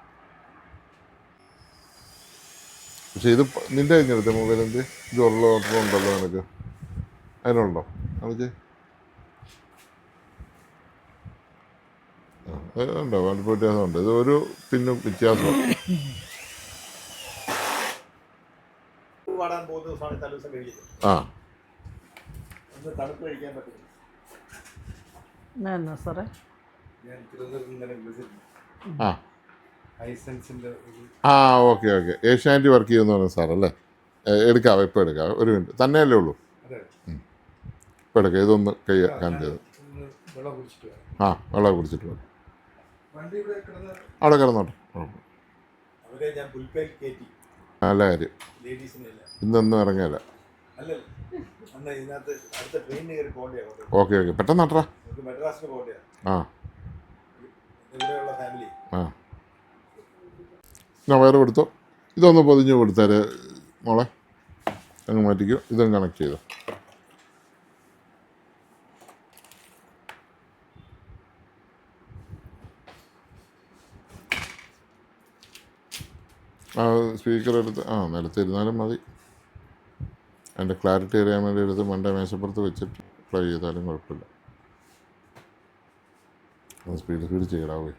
പക്ഷെ ഇത് നിൻ്റെ കഴിഞ്ഞെടുത്ത മൊബൈലിൻ്റെ ഇത് ഉണ്ടല്ലോ നിനക്ക്. അതിനുണ്ടോ കാണിച്ചേ? ഉണ്ടോ? വലിപ്പ വ്യത്യാസമുണ്ട്. ഇത് ഒരു പിന്നും വ്യത്യാസമാണ്. പാടാൻ പോകുന്ന ദിവസമാണ് തലേദിവസം കഴിക്കുന്നത്. ആ ഒന്ന് തണുപ്പ് കഴിക്കാൻ പറ്റും. എന്നാ സാറേ? ഞാൻ തിരുവനന്തപുരത്ത് ഇന്നലെ വിളിച്ചിരുന്നു. ആ ഹൈസെൻസിൻ്റെ ആ ഓക്കെ ഏഷ്യാനെറ്റ് വർക്ക് ചെയ്യുമെന്ന് പറഞ്ഞ സാറല്ലേ? എടുക്കാം, ഇപ്പോൾ എടുക്കാം. ഒരു മിനിറ്റ് തന്നെയല്ലേ ഉള്ളൂ. അതെ, ഇപ്പോൾ എടുക്കാം. ഇതൊന്ന് കാണിച്ചത്. വെള്ളം കുടിച്ചിട്ട് വരാം. ആ വെള്ളം കുടിച്ചിട്ട് വരും. വണ്ടി ഇവിടെ കിടന്ന് അവിടെ കിടന്നോട്ടെ. അവരെ ഞാൻ പുൽപ്പേൽ കയറ്റി. നല്ല കാര്യം. ലേഡീസിനെ ഇല്ല. ഇന്നൊന്നും ഇറങ്ങിയല്ല. അല്ലല്ല, അന്ന് ഇതിനകത്ത് അടുത്ത ട്രെയിനിന് കയറി പോകേണ്ടതാണ്. ഓക്കെ പെട്ടെന്ന് നട്ടറാ. നമുക്ക് മദ്രാസിന് പോകേണ്ടതാണ്. ആ ഇവിടെയുള്ള ഫാമിലി. ആ ഞാൻ വയറ് കൊടുത്തോ. ഇതൊന്ന് പൊതിഞ്ഞ് കൊടുത്തേരെ മോളെ. അങ്ങ് മാറ്റിക്കോ. ഇതൊന്ന് കണക്ട് ചെയ്തോ. ആ സ്പീക്കർ എടുത്ത് നിലത്തിരുന്നാലും മതി. അതിൻ്റെ ക്ലാരിറ്റി അറിയാൻ വേണ്ടി എടുത്ത് മണ്ടേ മേശപ്പുറത്ത് വെച്ചിട്ട് പ്ലേ ചെയ്താലും കുഴപ്പമില്ല. സ്പീഡ് ചെയ്യടാവേ.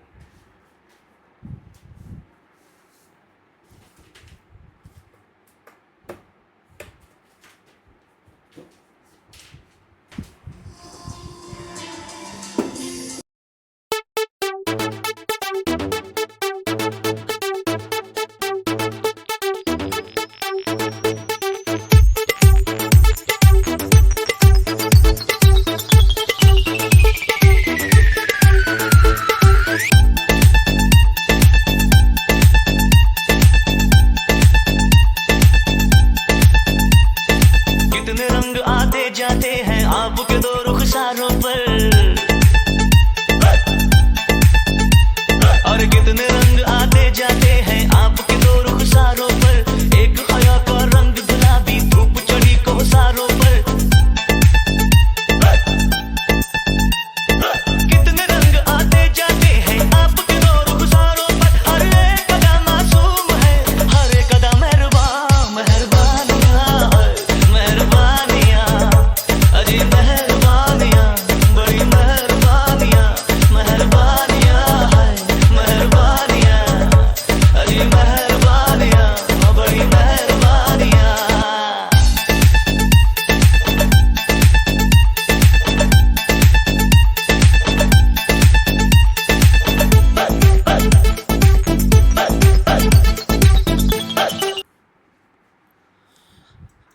कितने रंग आते जाते हैं आपके दो रुखसारों पर, और कितने रंग आते जाते हैं आपके दो रुखसारों पर। एक हया का रंग गुलाबी, धूप चढ़ी कोसारों पर। कितने रंग आते जाते हैं आपके दो रुखसारों पर। हर एक कदम मासूम है, हर एक कदम मेहरबान, मेहरबानियां, मेहरबानियां, अजी मेहरबानियां, बड़ी मेहरबानियां, मेहरबानियां है, मेहरबानियां, अजी मेहरबानियां, बड़ी मेहरबानियां।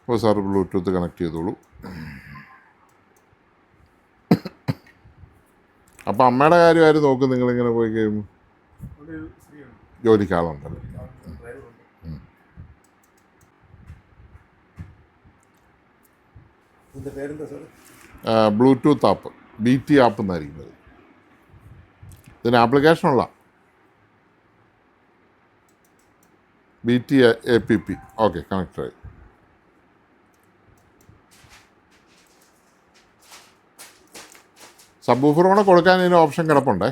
അപ്പോൾ സാറ് ബ്ലൂടൂത്ത് കണക്ട് ചെയ്തോളൂ. അപ്പോൾ അമ്മയുടെ കാര്യം ആര് നോക്കും നിങ്ങളിങ്ങനെ പോയി കഴിയുമ്പോൾ? അവിടെ ഒരു സ്ത്രീയുണ്ട്, ജോലിക്ക് ആളുണ്ടല്ലോ. ഡ്രൈവറുണ്ട്. ഇതിൻ്റെ പേരെന്താ sir? Bluetooth app, BT app എന്നായിരിക്കുന്നത്. ഇതിന് ആപ്ലിക്കേഷനുള്ള BT APP. ഓക്കെ, കണക്റ്റായി. സബ്ബൂഫർ കൂടെ കൊടുക്കാൻ ഇതിന് ഓപ്ഷൻ കിടപ്പുണ്ടേ.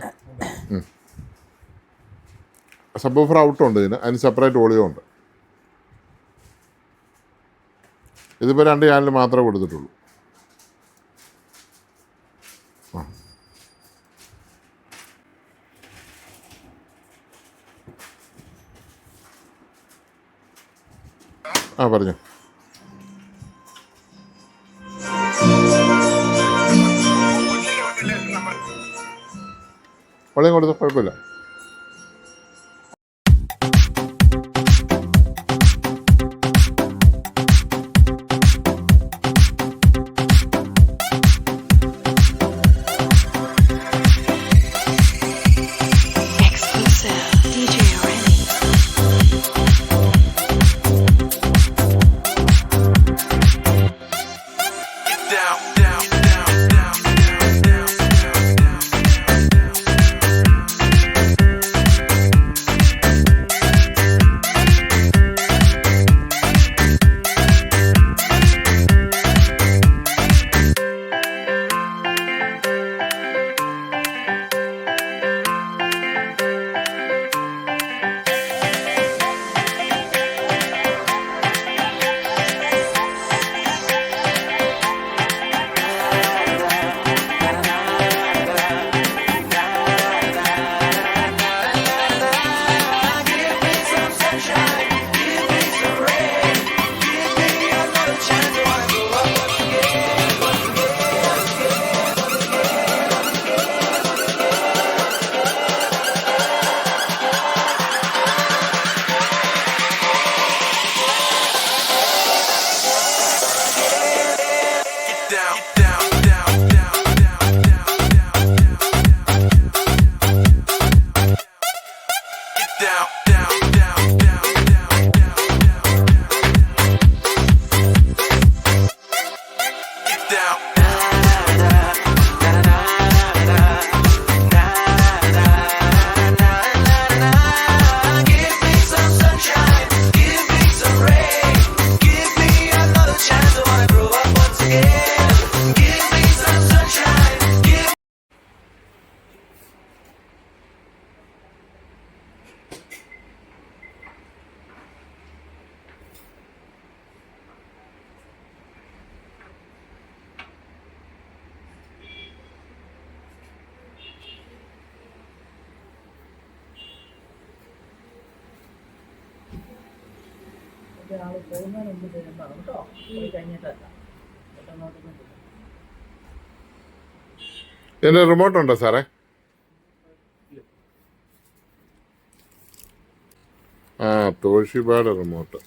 സബ്ബൂഫർ ഔട്ടുണ്ട് ഇതിന്, അതിന് സെപ്പറേറ്റ് ഓഡിയോ ഉണ്ട്. ഇതിപ്പോൾ 2 ചാനൽ മാത്രമേ കൊടുത്തിട്ടുള്ളൂ. പറഞ്ഞു. വെള്ളം കൊടുത്തു, കുഴപ്പമില്ല. ഒരാൾ പോകുന്നതിന് മുമ്പ് ചെയ്യുന്നതാണ് കേട്ടോ. പോയി കഴിഞ്ഞിട്ടല്ല പെട്ടെന്നോട്ട്. ഇതിൻ്റെ റിമോട്ട് ഉണ്ടോ സാറേ? ആ, തോഷിബയുടെ റിമോട്ട്.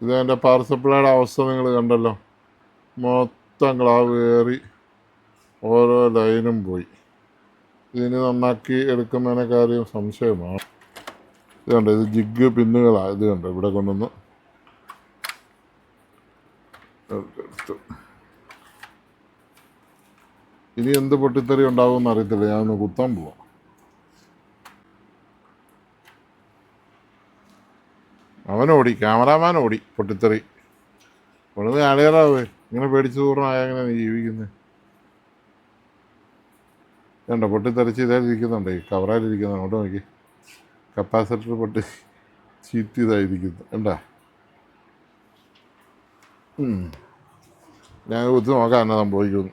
ഇതെൻ്റെ പവർ സപ്ലൈയുടെ അവസ്ഥ നിങ്ങൾ കണ്ടല്ലോ. മൊത്തം ക്ലാവ് കയറി ഓരോ ലൈനും പോയി. ഇതിന് നന്നാക്കി എടുക്കുന്നതിനെ കാര്യം സംശയമാണ്. ഇത് കണ്ടോ, ഇത് ജിഗ് പിന്നുകളാണ്. ഇത് കണ്ടോ, ഇവിടെ കൊണ്ടുവന്ന് എടുത്തു. ഇനി എന്ത് പൊട്ടിത്തെറി ഉണ്ടാകുമെന്ന് അറിയത്തില്ല. ഞാനൊന്ന് കുത്താൻ പോവാം. അവനോടി, ക്യാമറാമാൻ ഓടി. പൊട്ടിത്തെറി ഒന്ന് അണിയറാവേ. ഇങ്ങനെ പേടിച്ചു പൂർണ്ണമായ എങ്ങനെ നീ ജീവിക്കുന്നത്? വേണ്ട, പൊട്ടിത്തെറിച്ച് ഇതായിരിക്കുന്നുണ്ട്. ഈ കവറായിലിരിക്കുന്നത് അങ്ങോട്ട് നോക്കി. കപ്പാസിറ്റർ പൊട്ടി ചീറ്റ് ഇതായിരിക്കുന്നു. എന്താ ഞാൻ കുത്തി നോക്കാം എന്നാ സംഭവിക്കുന്നു.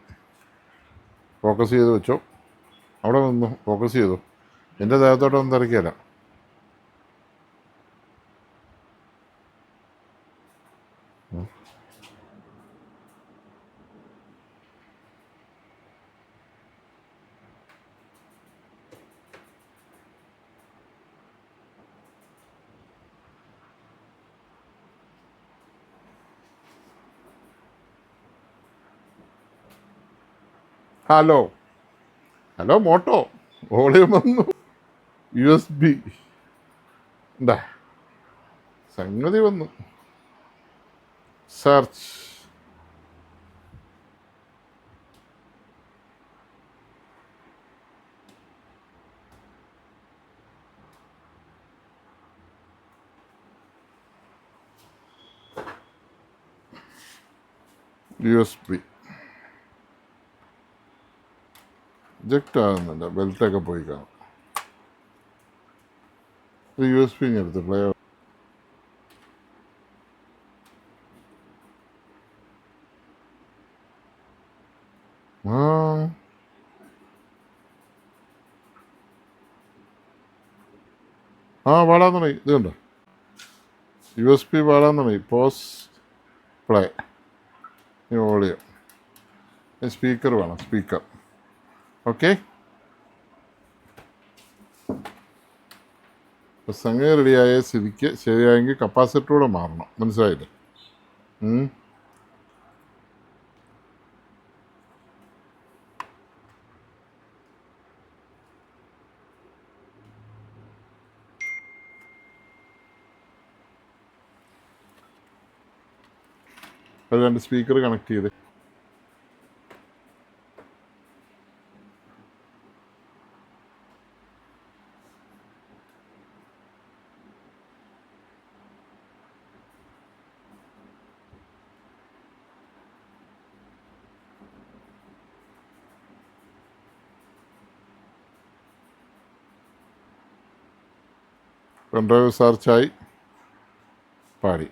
ഫോക്കസ് ചെയ്ത് വെച്ചോ. അവിടെ നിന്നു ഫോക്കസ് ചെയ്തു. എൻ്റെ ദേഹത്തോട്ടൊന്നും തിരക്കിയല്ല. ഹലോ ഹലോ മോട്ടോ, വോളിയം വന്നു. USB ഉണ്ടാ സംഗതി വന്നു. സെർച്ച് USB ജെക്റ്റ് ആകുന്നുണ്ട്. ബെൽറ്റൊക്കെ പോയി കാണും. USB എടുത്ത് പ്ലേ. പാടാൻ തുടങ്ങി. ഇത് കണ്ടോ, USB പാടാൻ തുടങ്ങി. Pause play. വോളിയം. സ്പീക്കർ വേണം, സ്പീക്കർ. ഓക്കെ, സംഗതി റെഡിയായ സ്ഥിതിക്ക് ശരിയായെങ്കിൽ കപ്പാസിറ്ററൂടെ മാറണം. മനസ്സിലായില്ലേ? അത് രണ്ട് സ്പീക്കർ കണക്ട് ചെയ്ത് പെൻഡ്രൈവ് സെർച്ചായി പാടി.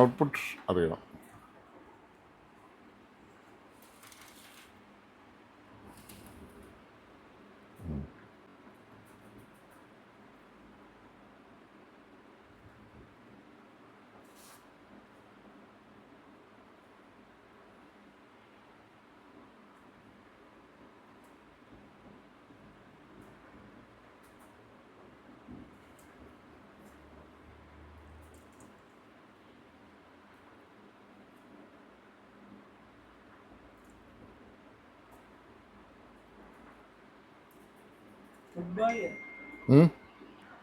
ഔട്ട്പുട്ട് അറിയണം.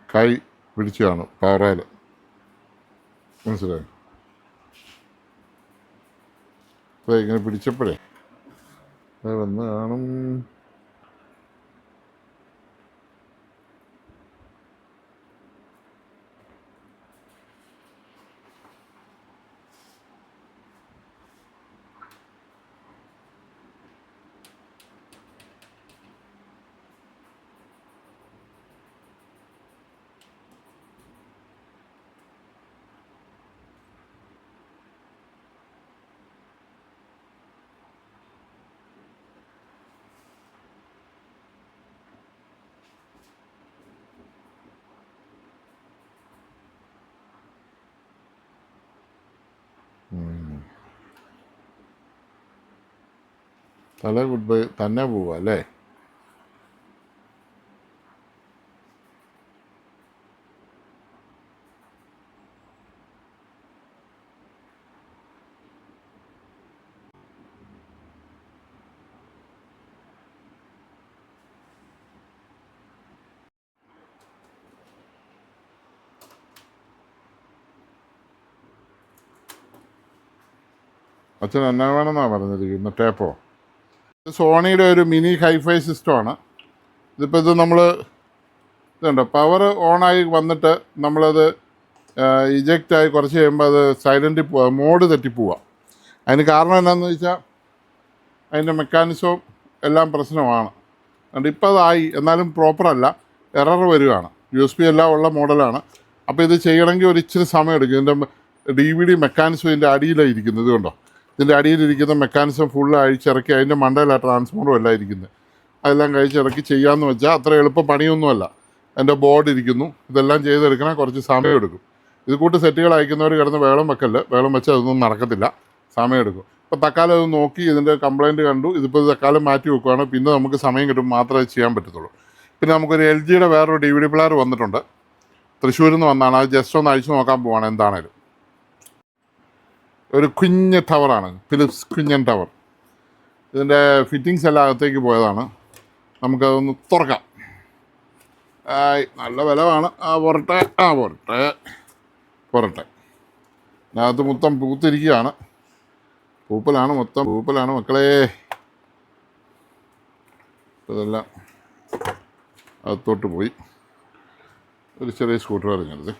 കൈ പിടിച്ചു കാണും പവറേൽ. മനസ്സിലായോ? അപ്പോൾ ഇങ്ങനെ പിടിച്ചപ്പോഴേ അത് വന്ന് കാണും. തല ഗുഡ് ബൈ തന്നെ പോവാ അല്ലേ? അച്ഛൻ എന്നാ വേണമെന്നാണ് പറഞ്ഞിരിക്കുന്നത്? ടേപ്പോ? സോണിയുടെ ഒരു മിനി ഹൈഫൈ സിസ്റ്റമാണ്. ഇതിപ്പോൾ ഇത് നമ്മൾ ഇതുണ്ട്, പവർ ഓണായി വന്നിട്ട് നമ്മളത് ഇജക്റ്റായി കുറച്ച് കഴിയുമ്പോൾ അത് സൈലൻറ്റിൽ പോവുക, മോഡ് തെറ്റിപ്പോവുക. അതിന് കാരണം എന്താണെന്ന് വെച്ചാൽ അതിൻ്റെ മെക്കാനിസവും എല്ലാം പ്രശ്നമാണ്. അതുകൊണ്ട് ഇപ്പോൾ അതായി, എന്നാലും പ്രോപ്പറല്ല, എറർ വരികയാണ്. USB എല്ലാം ഉള്ള മോഡലാണ്. അപ്പോൾ ഇത് ചെയ്യണമെങ്കിൽ ഒരു ഇച്ചിരി സമയം എടുക്കും. ഇതിൻ്റെ DVD മെക്കാനിസം ഇതിൻ്റെ അടിയിലാണ് ഇരിക്കുന്നത്. ഇതുകൊണ്ടോ, ഇതിൻ്റെ അടിയിലിരിക്കുന്ന മെക്കാനിസം ഫുള്ള് അഴിച്ചിറക്കി അതിൻ്റെ മണ്ടയിലാണ് ട്രാൻസ്ഫോമറും എല്ലാം ഇരിക്കുന്നത്. അതെല്ലാം കഴിച്ചിറക്കി ചെയ്യാമെന്ന് വെച്ചാൽ അത്ര എളുപ്പ പണിയൊന്നുമല്ല. എൻ്റെ ബോർഡ് ഇരിക്കുന്നു, ഇതെല്ലാം ചെയ്തെടുക്കണേ കുറച്ച് സമയം എടുക്കും. ഇത് കൂട്ട് സെറ്റുകൾ അയക്കുന്നവർ കിടന്ന് വേളം വെക്കല്ല, വേളം വെച്ചാൽ അതൊന്നും നടക്കത്തില്ല, സമയം എടുക്കും. ഇപ്പോൾ തക്കാലം അത് നോക്കി ഇതിൻ്റെ കംപ്ലയിൻറ്റ് കണ്ടു, ഇതിപ്പോൾ തക്കാലം മാറ്റി വെക്കുകയാണ്. പിന്നെ നമുക്ക് സമയം കിട്ടും മാത്രമേ ചെയ്യാൻ പറ്റത്തുള്ളൂ. പിന്നെ നമുക്കൊരു LGയുടെ വേറൊരു DVD പ്ലെയർ വന്നിട്ടുണ്ട്, തൃശ്ശൂരിൽ നിന്ന് വന്നാണ്. അത് ജസ്റ്റ് ഒന്ന് അഴിച്ചു നോക്കാൻ പോവാണ് എന്താണേലും. ഒരു കുഞ്ഞ് ടവറാണ്, ഫിലിപ്സ് കുഞ്ഞൻ ടവർ. ഇതിൻ്റെ ഫിറ്റിങ്സ് എല്ലാം അകത്തേക്ക് പോയതാണ്. നമുക്കതൊന്ന് തുറക്കാം. നല്ല വിലമാണ്. പോരട്ടെ, പോരട്ടെ പോരട്ടെ. അതിനകത്ത് മൊത്തം പൂത്തിരിക്കുകയാണ്, പൂപ്പലാണ്, മൊത്തം പൂപ്പലാണ് മക്കളെ. ഇതെല്ലാം അകത്തോട്ട് പോയി. ഒരു ചെറിയ സ്കൂട്ടർ ഇറങ്ങരുത്.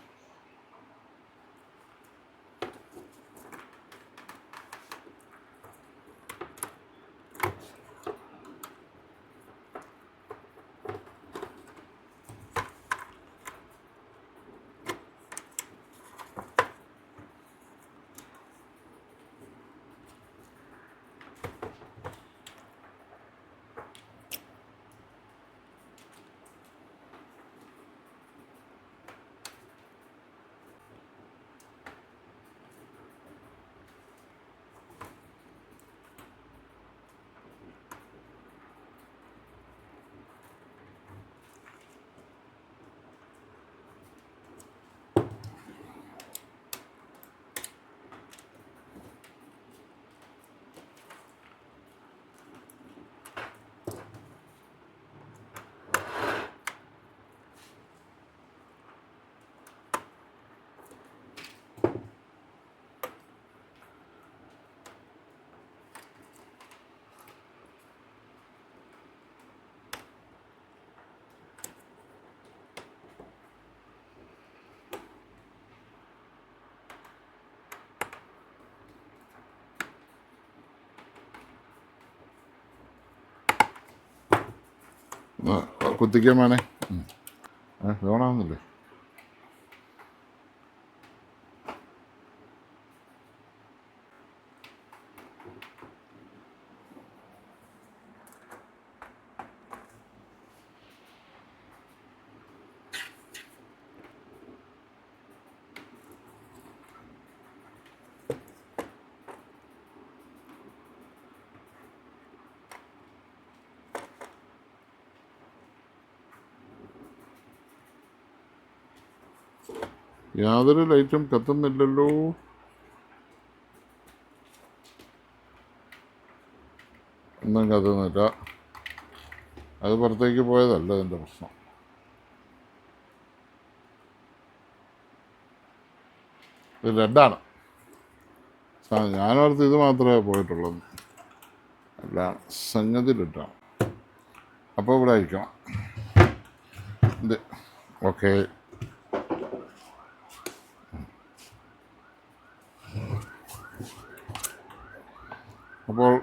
കുത്തിക്കാൻ വേണേ വേണമെന്നില്ലേ? യാതൊരു ലൈറ്റും കത്തുന്നില്ലല്ലോ. ഒന്നും കത്തുന്നില്ല. അത് പുറത്തേക്ക് പോയതല്ല അതിൻ്റെ പ്രശ്നം. ഇത് റെഡാണ്. ഞാനോർത്ത് ഇത് മാത്രമേ പോയിട്ടുള്ളൂ. അല്ല, സംഗതി റെഡാണ്. അപ്പോൾ ഇവിടെ അയക്കണം ഇത്. ഓക്കെ, അപ്പോൾ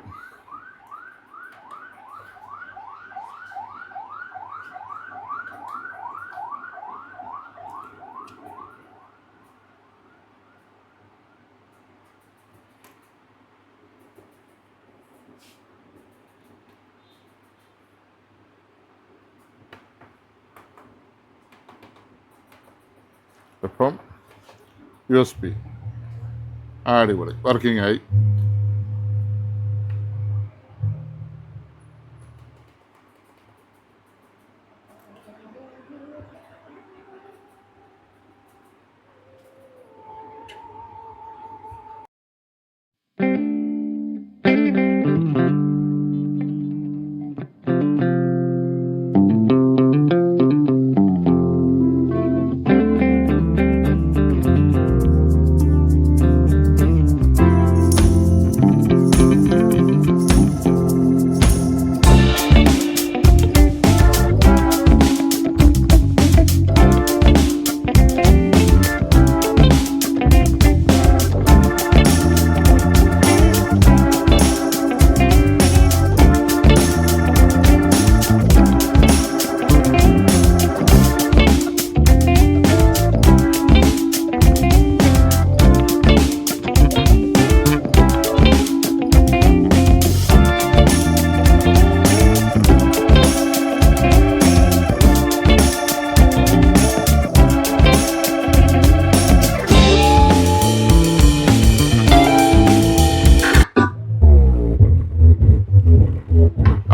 ഇപ്പം USB അടിപൊളി വർക്കിംഗ് ആയി.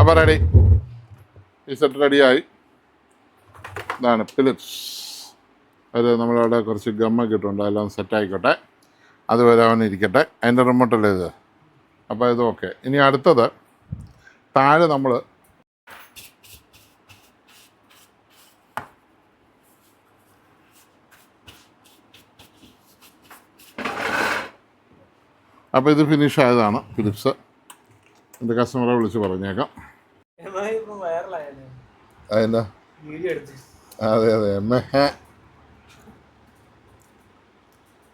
അപ്പോൾ റെഡി, ഈ സെറ്റ് റെഡിയായി. ഇതാണ് ഫിലിപ്സ്. അത് നമ്മളവിടെ കുറച്ച് ഗമ്മൊക്കെ ഇട്ടുണ്ട്, എല്ലാം സെറ്റായിക്കോട്ടെ, അതുവരെ അവൻ ഇരിക്കട്ടെ. അതിൻ്റെ റിമോട്ടല്ലേ ഇത്. അപ്പോൾ ഇത് ഓക്കെ. ഇനി അടുത്തത് താഴെ നമ്മൾ അപ്പോൾ ഇത് ഫിനിഷ് ആയതാണ് ഫിലിപ്സ്. എൻ്റെ കസ്റ്റമറെ വിളിച്ച് പറഞ്ഞേക്കാം. അതെന്താ? അതെ അതെ,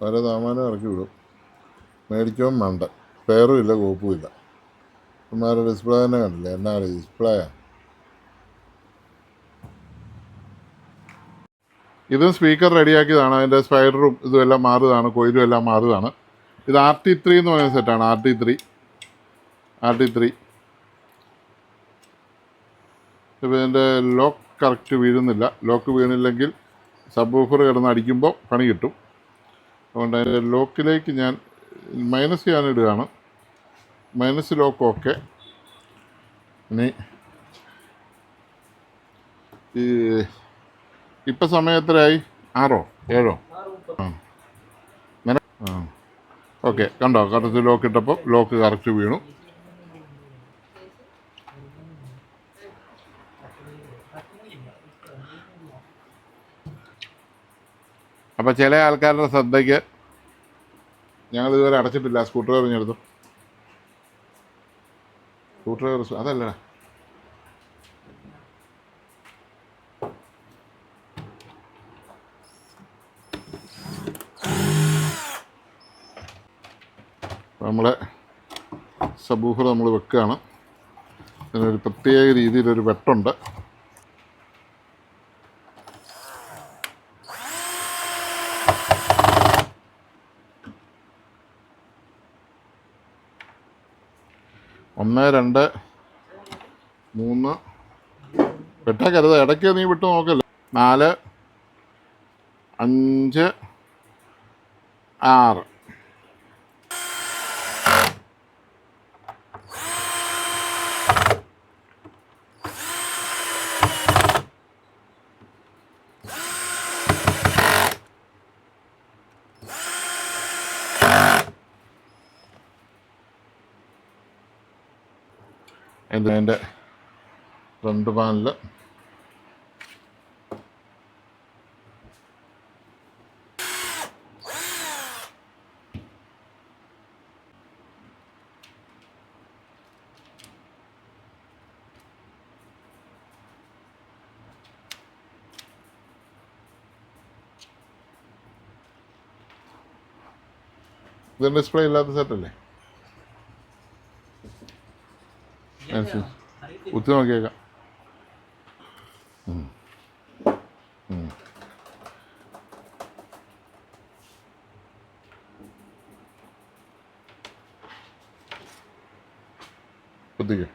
ഓരോ സാമാനം ഇറക്കി വിടും. മേടിക്കോ വേണ്ട, പേറും ഇല്ല, കോപ്പും ഇല്ല. അമ്മമാരുടെ ഡിസ്പ്ലേ തന്നെ കണ്ടില്ലേ, എന്നാ ഡിസ്പ്ലേയാ. ഇതും സ്പീക്കർ റെഡിയാക്കിയതാണ്. അതിൻ്റെ സ്പൈഡറും ഇതും എല്ലാം മാറുന്നതാണ്, കോയിലും എല്ലാം മാറുന്നതാണ്. ഇത് RT3 എന്ന് പറയുന്ന സെറ്റാണ്. RT3 ഇപ്പോൾ ഇതിൻ്റെ ലോക്ക് കറക്റ്റ് വീഴുന്നില്ല. ലോക്ക് വീണില്ലെങ്കിൽ സബ് വൂഫർ കിടന്ന് അടിക്കുമ്പോൾ പണി കിട്ടും. അതുകൊണ്ട് അതിൻ്റെ ലോക്കിലേക്ക് ഞാൻ മൈനസ് ചെയ്യാനിടുകയാണ്. Minus lock okay. ഇനി ഈ ഇപ്പം സമയം എത്രയായി? 6 7 ആ ഓക്കെ. കണ്ടോ, കറക്റ്റ് ലോക്ക് ഇട്ടപ്പോൾ ലോക്ക് കറക്റ്റ് വീണു. അപ്പോൾ ചില ആൾക്കാരുടെ ശ്രദ്ധയ്ക്ക്, ഞങ്ങൾ ഇതുവരെ അടച്ചിട്ടില്ല. സ്കൂട്ടർ എറിഞ്ഞെടുത്തു. സ്കൂട്ടർ അതല്ലടാ, നമ്മളെ സബൂഫർ നമ്മൾ വെക്കുകയാണ്. ഇതിനൊരു പ്രത്യേക രീതിയിലൊരു വെട്ടുണ്ട്. ഒന്ന് 2 3 വെട്ടക്കരുത്, ഇടയ്ക്ക് നീ വിട്ട് നോക്കല്ലേ. 4 5 6 അതിൻ്റെ ഫ്രണ്ട് പാനൽ ഇത് ഡിസ്പ്ലേ ഇല്ലാത്ത സെറ്റല്ലേ? കുത്തി നോക്കിയേക്കാം. കുത്തിക്കോ.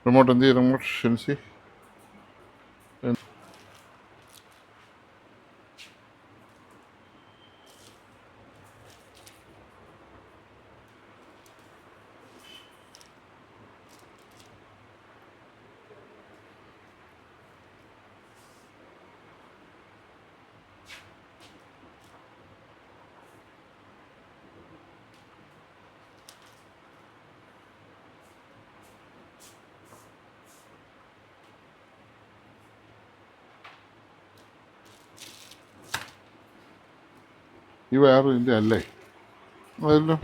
റിമോട്ട് എന്ത് ചെയ്യും? റിമോട്ട് ഷെൻസി ഈ വയർ ഇതിൻ്റെ അല്ലേ? അതല്ലോ.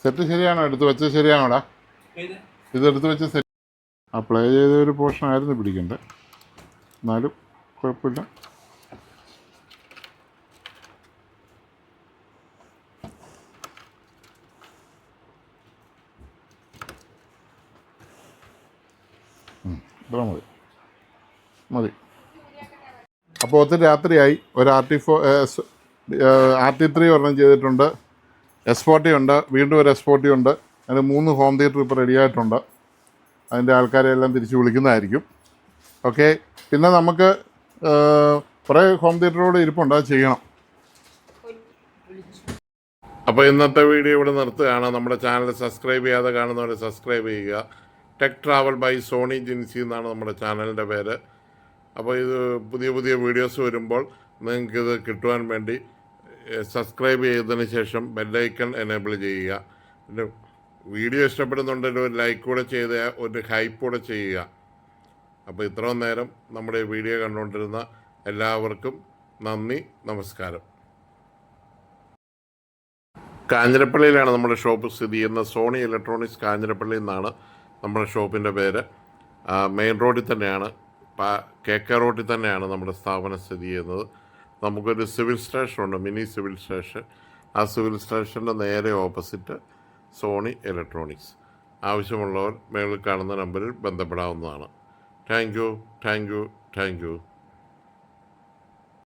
സെറ്റ് ശരിയാണോ? എടുത്ത് വെച്ചത് ശരിയാണോടാ? ഇതെടുത്ത് വെച്ച സെറ്റ് അപ്ലൈ ചെയ്ത ഒരു പോർഷൻ ആയിരുന്നു പിടിക്കേണ്ടത്, എന്നാലും കുഴപ്പമില്ല. ഇത്ര മതി മതി. അപ്പോൾ ഒത്തിരി രാത്രിയായി. ഒരു RT3 ഒരെണ്ണം ചെയ്തിട്ടുണ്ട്, S40 ഉണ്ട്, വീണ്ടും ഒരു S40 ഉണ്ട്. അതിന് 3 ഹോം തിയേറ്റർ ഇപ്പോൾ റെഡിയായിട്ടുണ്ട്. അതിൻ്റെ ആൾക്കാരെ എല്ലാം തിരിച്ച് വിളിക്കുന്നതായിരിക്കും. ഓക്കെ, പിന്നെ നമുക്ക് കുറേ ഹോം തിയേറ്ററോട് ഇരിപ്പുണ്ട്, അത് ചെയ്യണം. അപ്പോൾ ഇന്നത്തെ വീഡിയോ ഇവിടെ നിർത്തുകയാണ്. നമ്മുടെ ചാനൽ സബ്സ്ക്രൈബ് ചെയ്യാതെ കാണുന്നവർ സബ്സ്ക്രൈബ് ചെയ്യുക. Tech travel by Soni Jinsi എന്നാണ് നമ്മുടെ ചാനലിൻ്റെ പേര്. അപ്പോൾ ഇത് പുതിയ പുതിയ വീഡിയോസ് വരുമ്പോൾ നിങ്ങൾക്കിത് കിട്ടുവാൻ വേണ്ടി സബ്സ്ക്രൈബ് ചെയ്തതിന് ശേഷം ബെല്ലൈക്കൺ എനേബിൾ ചെയ്യുക. പിന്നെ വീഡിയോ ഇഷ്ടപ്പെടുന്നുണ്ടെങ്കിൽ ഒരു ലൈക്ക് കൂടെ ചെയ്ത് ഒരു ഹൈപ്പ് കൂടെ ചെയ്യുക. അപ്പോൾ ഇത്രയും നേരം നമ്മുടെ വീഡിയോ കണ്ടുകൊണ്ടിരുന്ന എല്ലാവർക്കും നന്ദി, നമസ്കാരം. കാഞ്ഞിരപ്പള്ളിയിലാണ് നമ്മുടെ ഷോപ്പ് സ്ഥിതി ചെയ്യുന്നത്. സോണി ഇലക്ട്രോണിക്സ് കാഞ്ഞിരപ്പള്ളി എന്നാണ് നമ്മുടെ ഷോപ്പിൻ്റെ പേര്. മെയിൻ റോഡിൽ തന്നെയാണ്, KK റോഡിൽ തന്നെയാണ് നമ്മുടെ സ്ഥാപനം സ്ഥിതി ചെയ്യുന്നത്. നമുക്കൊരു സിവിൽ സ്റ്റേഷനുണ്ട്, മിനി സിവിൽ സ്റ്റേഷൻ. ആ സിവിൽ സ്റ്റേഷൻ്റെ നേരെ ഓപ്പോസിറ്റ് സോണി ഇലക്ട്രോണിക്സ്. ആവശ്യമുള്ളവർ മേളിൽ കാണുന്ന നമ്പറിൽ ബന്ധപ്പെടാവുന്നതാണ്. Thank you.